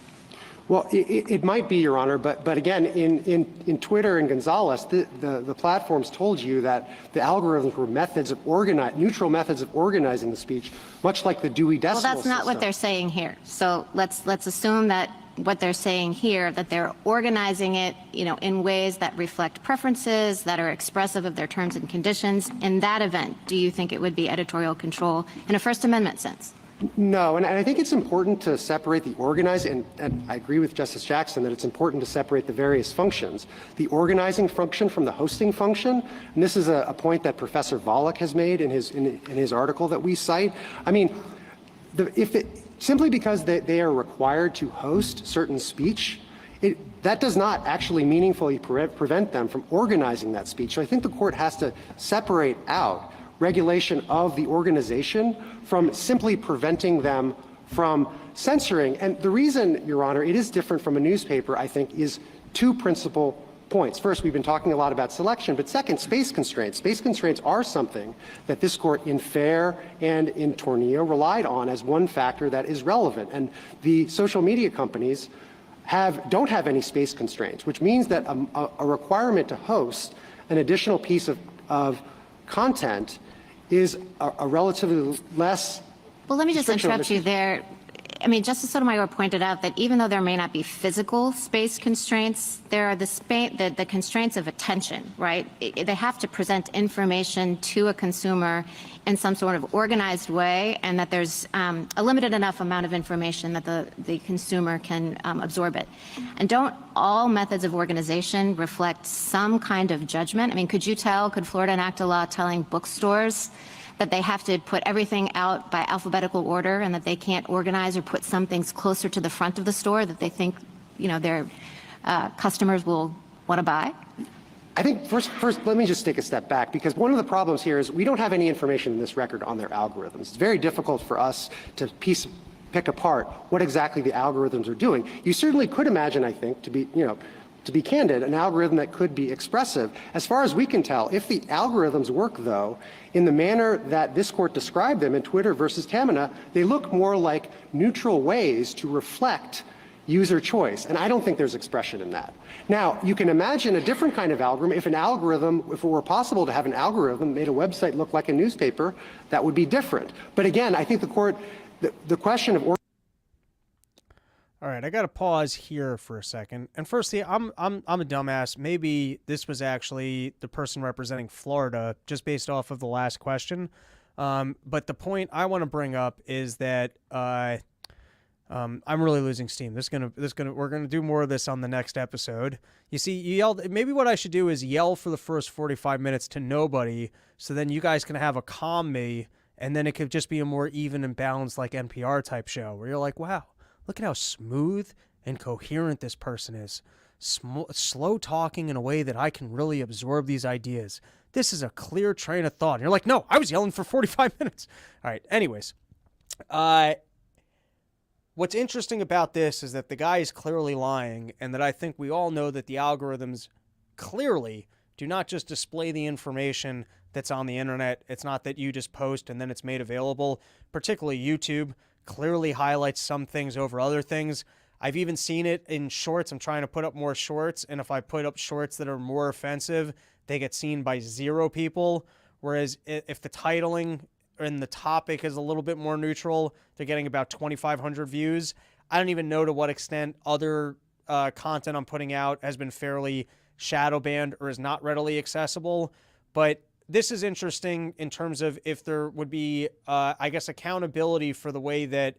Well, it might be, Your Honor, but again, in Twitter and Gonzalez, the platforms told you that the algorithms were neutral methods of organizing the speech, much like the Dewey Decimal Well, that's not System. what they're saying here. So let's assume that what they're saying here, that they're organizing it, in ways that reflect preferences, that are expressive of their terms and conditions. In that event, do you think it would be editorial control in a First Amendment sense? No, and I think it's important to separate the organizing, and I agree with Justice Jackson that it's important to separate the various functions. The organizing function from the hosting function, and this is a point that Professor Volokh has made in his article that we cite. I mean, simply because they are required to host certain speech, that does not actually meaningfully prevent them from organizing that speech. So I think the court has to separate out regulation of the organization from simply preventing them from censoring. And the reason, Your Honor, it is different from a newspaper, I think, is two principal points. First, we've been talking a lot about selection, but second, space constraints. Space constraints are something that this court in Fair and in Tornillo relied on as one factor that is relevant. And the social media companies don't have any space constraints, which means that a requirement to host an additional piece of content is a relatively less. Well, let me just interrupt you there. I mean, Justice Sotomayor pointed out that even though there may not be physical space constraints, there are the constraints of attention, right? They have to present information to a consumer in some sort of organized way, and that there's a limited enough amount of information that the consumer can absorb it. And don't all methods of organization reflect some kind of judgment? I mean, could Florida enact a law telling bookstores that they have to put everything out by alphabetical order and that they can't organize or put some things closer to the front of the store that they think, their customers will want to buy? I think first, let me just take a step back, because one of the problems here is we don't have any information in this record on their algorithms. It's very difficult for us to pick apart what exactly the algorithms are doing. You certainly could imagine, I think, to be candid, an algorithm that could be expressive. As far as we can tell, if the algorithms work, though, in the manner that this court described them in Twitter versus Tamina, they look more like neutral ways to reflect user choice. And I don't think there's expression in that. Now, you can imagine a different kind of algorithm. If it were possible to have an algorithm that made a website look like a newspaper, that would be different. But again, I think the question of All right, I got to pause here for a second. And firstly, I'm a dumbass. Maybe this was actually the person representing Florida, just based off of the last question. But the point I want to bring up is that I'm really losing steam. We're gonna do more of this on the next episode. You see, you yelled. Maybe what I should do is yell for the first 45 minutes to nobody, so then you guys can have a calm me, and then it could just be a more even and balanced, like NPR type show, where you're like, wow. Look at how smooth and coherent this person is. Slow talking in a way that I can really absorb these ideas. This is a clear train of thought. And you're like, no, I was yelling for 45 minutes. All right, anyways. What's interesting about this is that the guy is clearly lying, and that I think we all know that the algorithms clearly do not just display the information that's on the internet. It's not that you just post and then it's made available. Particularly YouTube clearly highlights some things over other things. I've even seen it in shorts. I'm trying to put up more shorts, and if I put up shorts that are more offensive, they get seen by 0 people. Whereas if the titling and the topic is a little bit more neutral, they're getting about 2,500 views. I don't even know to what extent other content I'm putting out has been fairly shadow banned or is not readily accessible. But this is interesting in terms of if there would be, I guess, accountability for the way that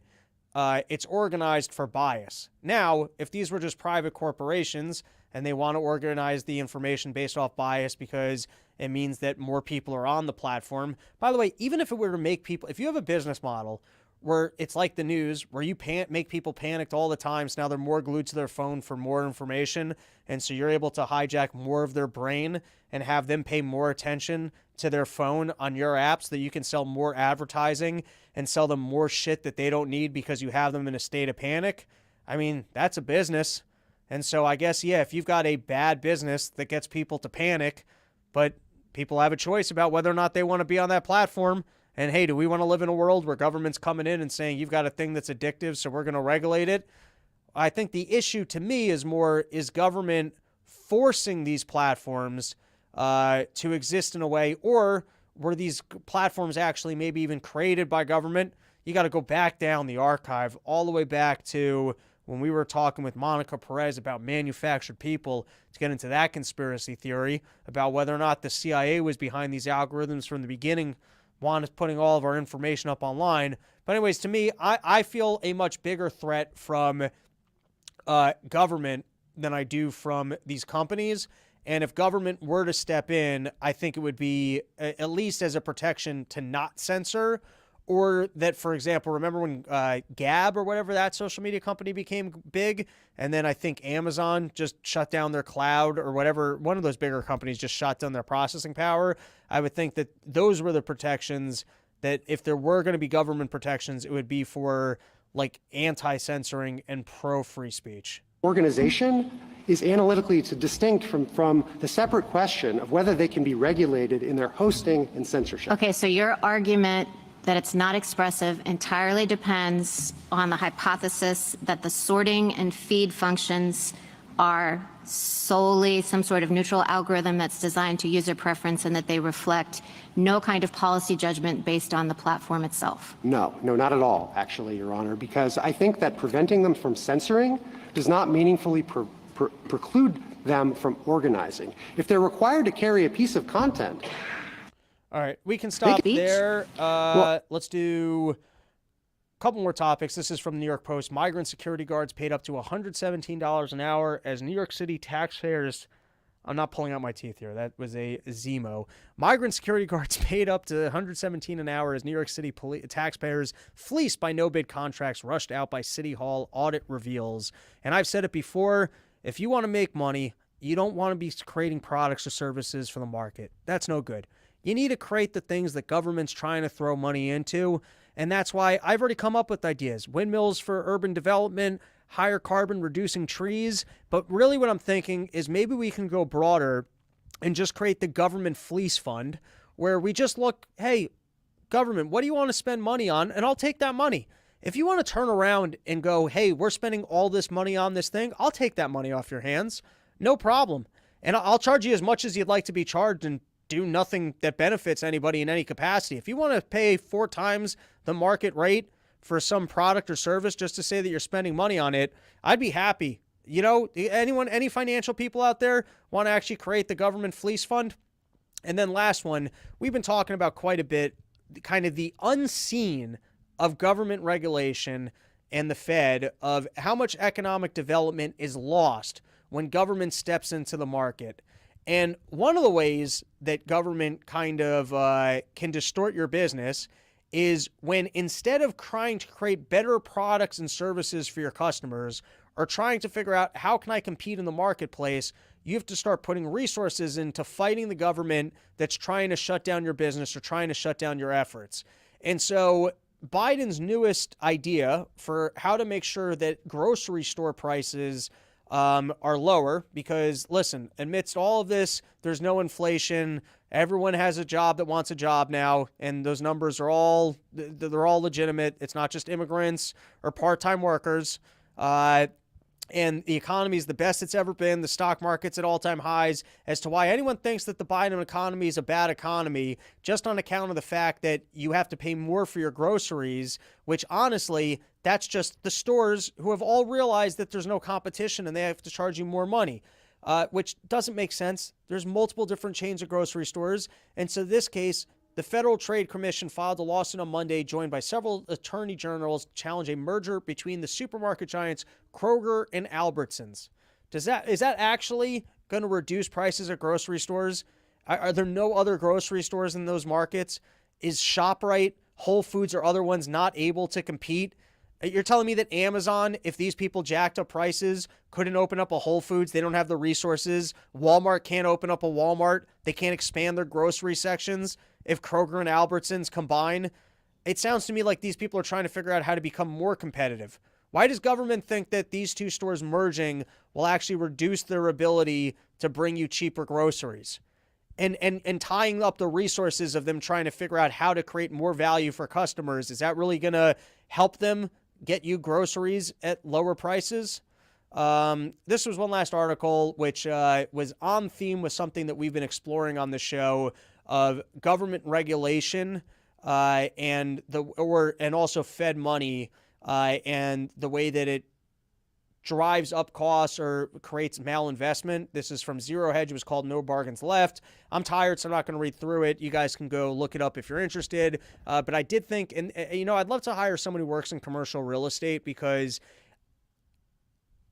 it's organized for bias. Now, if these were just private corporations and they want to organize the information based off bias because it means that more people are on the platform. By the way, even if it were to make people, if you have a business model where it's like the news, where you make people panicked all the time, so now they're more glued to their phone for more information, and so you're able to hijack more of their brain and have them pay more attention to their phone on your app so that you can sell more advertising and sell them more shit that they don't need because you have them in a state of panic. I mean, that's a business. And so I guess, yeah, if you've got a bad business that gets people to panic, but people have a choice about whether or not they want to be on that platform. And hey, do we want to live in a world where government's coming in and saying you've got a thing that's addictive, so we're going to regulate it? I think the issue to me is more, is government forcing these platforms to exist in a way, or were these platforms actually maybe even created by government? You got to go back down the archive all the way back to when we were talking with Monica Perez about manufactured people to get into that conspiracy theory about whether or not the CIA was behind these algorithms from the beginning, wanted putting all of our information up online. But anyways, to me, I feel a much bigger threat from government than I do from these companies. And if government were to step in, I think it would be at least as a protection to not censor. Or that, for example, remember when Gab or whatever that social media company became big, and then I think Amazon just shut down their cloud, or whatever, one of those bigger companies just shut down their processing power. I would think that those were the protections, that if there were going to be government protections, it would be for like anti-censoring and pro-free speech. Organization is analytically distinct from the separate question of whether they can be regulated in their hosting and censorship. Okay, so your argument that it's not expressive entirely depends on the hypothesis that the sorting and feed functions are solely some sort of neutral algorithm that's designed to user preference, and that they reflect no kind of policy judgment based on the platform itself. No, not at all, actually, Your Honor, because I think that preventing them from censoring does not meaningfully preclude them from organizing. If they're required to carry a piece of content. All right, we can stop there. Let's do a couple more topics. This is from the New York Post. Migrant security guards paid up to $117 an hour as New York City taxpayers. I'm not pulling out my teeth here. That was a Zemo. Migrant security guards paid up to $117 an hour as New York City taxpayers fleeced by no-bid contracts rushed out by City Hall, audit reveals. And I've said it before, if you want to make money, you don't want to be creating products or services for the market. That's no good. You need to create the things that government's trying to throw money into, and that's why I've already come up with ideas. Windmills for urban development, higher carbon reducing trees, but really what I'm thinking is maybe we can go broader and just create the government fleece fund, where we just look, hey, government, what do you want to spend money on? And I'll take that money. If you want to turn around and go, hey, we're spending all this money on this thing, I'll take that money off your hands. No problem. And I'll charge you as much as you'd like to be charged and do nothing that benefits anybody in any capacity. If you want to pay 4 times the market rate for some product or service just to say that you're spending money on it, I'd be happy. You know, any financial people out there want to actually create the government fleece fund? And then last one, we've been talking about quite a bit, kind of the unseen of government regulation and the Fed, of how much economic development is lost when government steps into the market. And one of the ways that government kind of can distort your business is when, instead of trying to create better products and services for your customers, or trying to figure out how can I compete in the marketplace, you have to start putting resources into fighting the government that's trying to shut down your business or trying to shut down your efforts. And so Biden's newest idea for how to make sure that grocery store prices are lower, because listen, amidst all of this, there's no inflation. Everyone has a job that wants a job now, and those numbers are all, they're all legitimate. It's not just immigrants or part-time workers. And the economy is the best it's ever been. The stock market's at all-time highs. As to why anyone thinks that the Biden economy is a bad economy, just on account of the fact that you have to pay more for your groceries, which honestly, that's just the stores who have all realized that there's no competition and they have to charge you more money, which doesn't make sense. There's multiple different chains of grocery stores. And so in this case, the Federal Trade Commission filed a lawsuit on Monday, joined by several attorney generals, to challenge a merger between the supermarket giants Kroger and Albertsons. Is that actually going to reduce prices at grocery stores? Are there no other grocery stores in those markets? Is ShopRite, Whole Foods, or other ones not able to compete? You're telling me that Amazon, if these people jacked up prices, couldn't open up a Whole Foods? They don't have the resources. Walmart can't open up a Walmart. They can't expand their grocery sections. If Kroger and Albertsons combine, it sounds to me like these people are trying to figure out how to become more competitive. Why does government think that these two stores merging will actually reduce their ability to bring you cheaper groceries? And tying up the resources of them trying to figure out how to create more value for customers, is that really going to help them get you groceries at lower prices. This was one last article, which was on theme with something that we've been exploring on the show of government regulation and also Fed money and the way that it drives up costs or creates malinvestment. This is from Zero Hedge. It was called No Bargains Left. I'm tired, so I'm not going to read through it. You guys can go look it up if you're interested. But I did think, and I'd love to hire someone who works in commercial real estate, because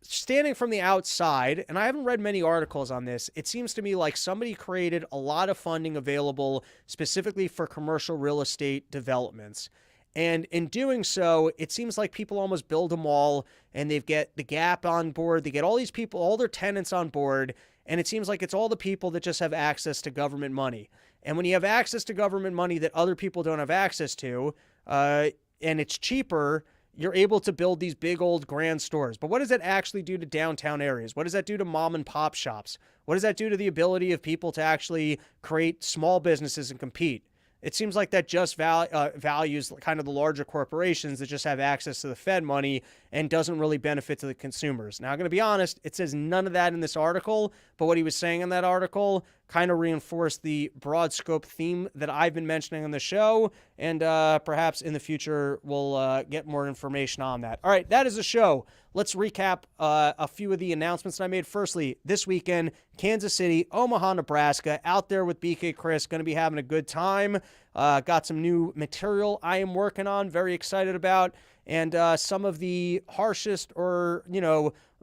standing from the outside, and I haven't read many articles on this, it seems to me like somebody created a lot of funding available specifically for commercial real estate developments. And in doing so, it seems like people almost build them all, and they get the Gap on board. They get all these people, all their tenants on board, and it seems like it's all the people that just have access to government money. And when you have access to government money that other people don't have access to, and it's cheaper, you're able to build these big old grand stores. But what does that actually do to downtown areas? What does that do to mom and pop shops? What does that do to the ability of people to actually create small businesses and compete? It seems like that just values kind of the larger corporations that just have access to the Fed money and doesn't really benefit to the consumers. Now, I'm going to be honest, it says none of that in this article, but what he was saying in that article kind of reinforced the broad scope theme that I've been mentioning on the show, and perhaps in the future we'll get more information on that. All right, that is the show. Let's recap a few of the announcements that I made. Firstly, this weekend, Kansas City, Omaha, Nebraska, out there with BK Chris, going to be having a good time. Got some new material I am working on, very excited about, and some of the harshest or,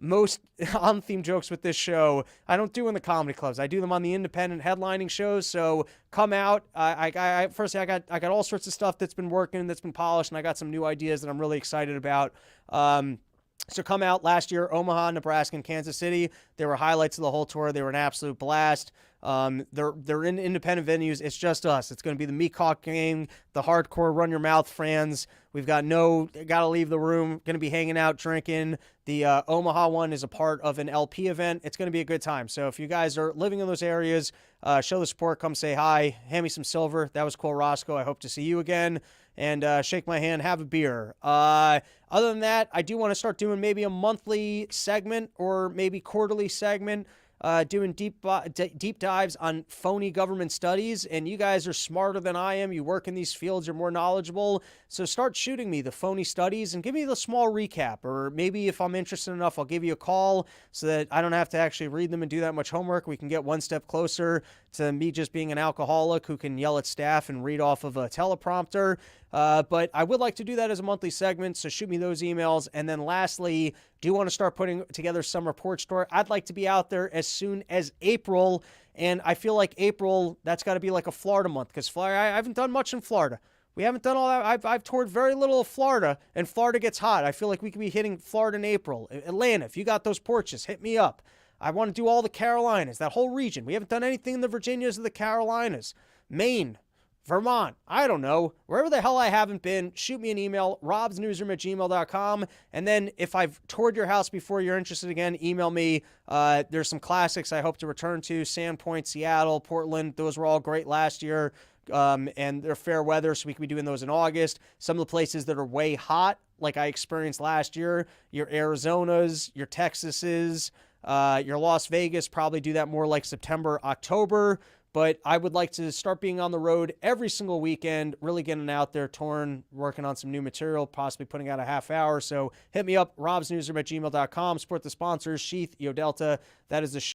most on-theme jokes with this show, I don't do in the comedy clubs. I do them on the independent headlining shows, so come out. I got all sorts of stuff that's been working, that's been polished, and I got some new ideas that I'm really excited about. So come out. Last year, Omaha, Nebraska, and Kansas City, they were highlights of the whole tour. They were an absolute blast. They're in independent venues. It's just us. It's going to be the Meacock Gang, the hardcore Run Your Mouth fans. We've got gotta leave the room. Going to be hanging out, drinking. The Omaha one is a part of an LP event. It's going to be a good time. So if you guys are living in those areas, show the support. Come say hi. Hand me some silver. That was cool, Roscoe. I hope to see you again. And shake my hand, have a beer. Other than that, I do want to start doing maybe a monthly segment or maybe quarterly segment, doing deep dives on phony government studies. And you guys are smarter than I am. You work in these fields. You're more knowledgeable. So start shooting me the phony studies and give me the small recap. Or maybe if I'm interested enough, I'll give you a call so that I don't have to actually read them and do that much homework. We can get one step closer to me just being an alcoholic who can yell at staff and read off of a teleprompter. But I would like to do that as a monthly segment, so shoot me those emails. And then lastly, do you want to start putting together some report story? I'd like to be out there as soon as April, and I feel like April, that's got to be like a Florida month, because I haven't done much in Florida. We haven't done all that. I've toured very little of Florida, and Florida gets hot. I feel like we could be hitting Florida in April. Atlanta, if you got those porches, hit me up. I want to do all the Carolinas, that whole region. We haven't done anything in the Virginias or the Carolinas. Maine, Vermont, I don't know. Wherever the hell I haven't been, shoot me an email, robsnewsroom@gmail.com. And then if I've toured your house before you're interested again, email me. There's some classics I hope to return to. Sandpoint, Seattle, Portland. Those were all great last year. And they're fair weather, so we can be doing those in August. Some of the places that are way hot, like I experienced last year, your Arizonas, your Texases, your Las Vegas, probably do that more like September, October. But I would like to start being on the road every single weekend, really getting out there, touring, working on some new material, possibly putting out a half hour. So hit me up, robsnewsroom@gmail.com. Support the sponsors, Sheath, Delta. That is the show.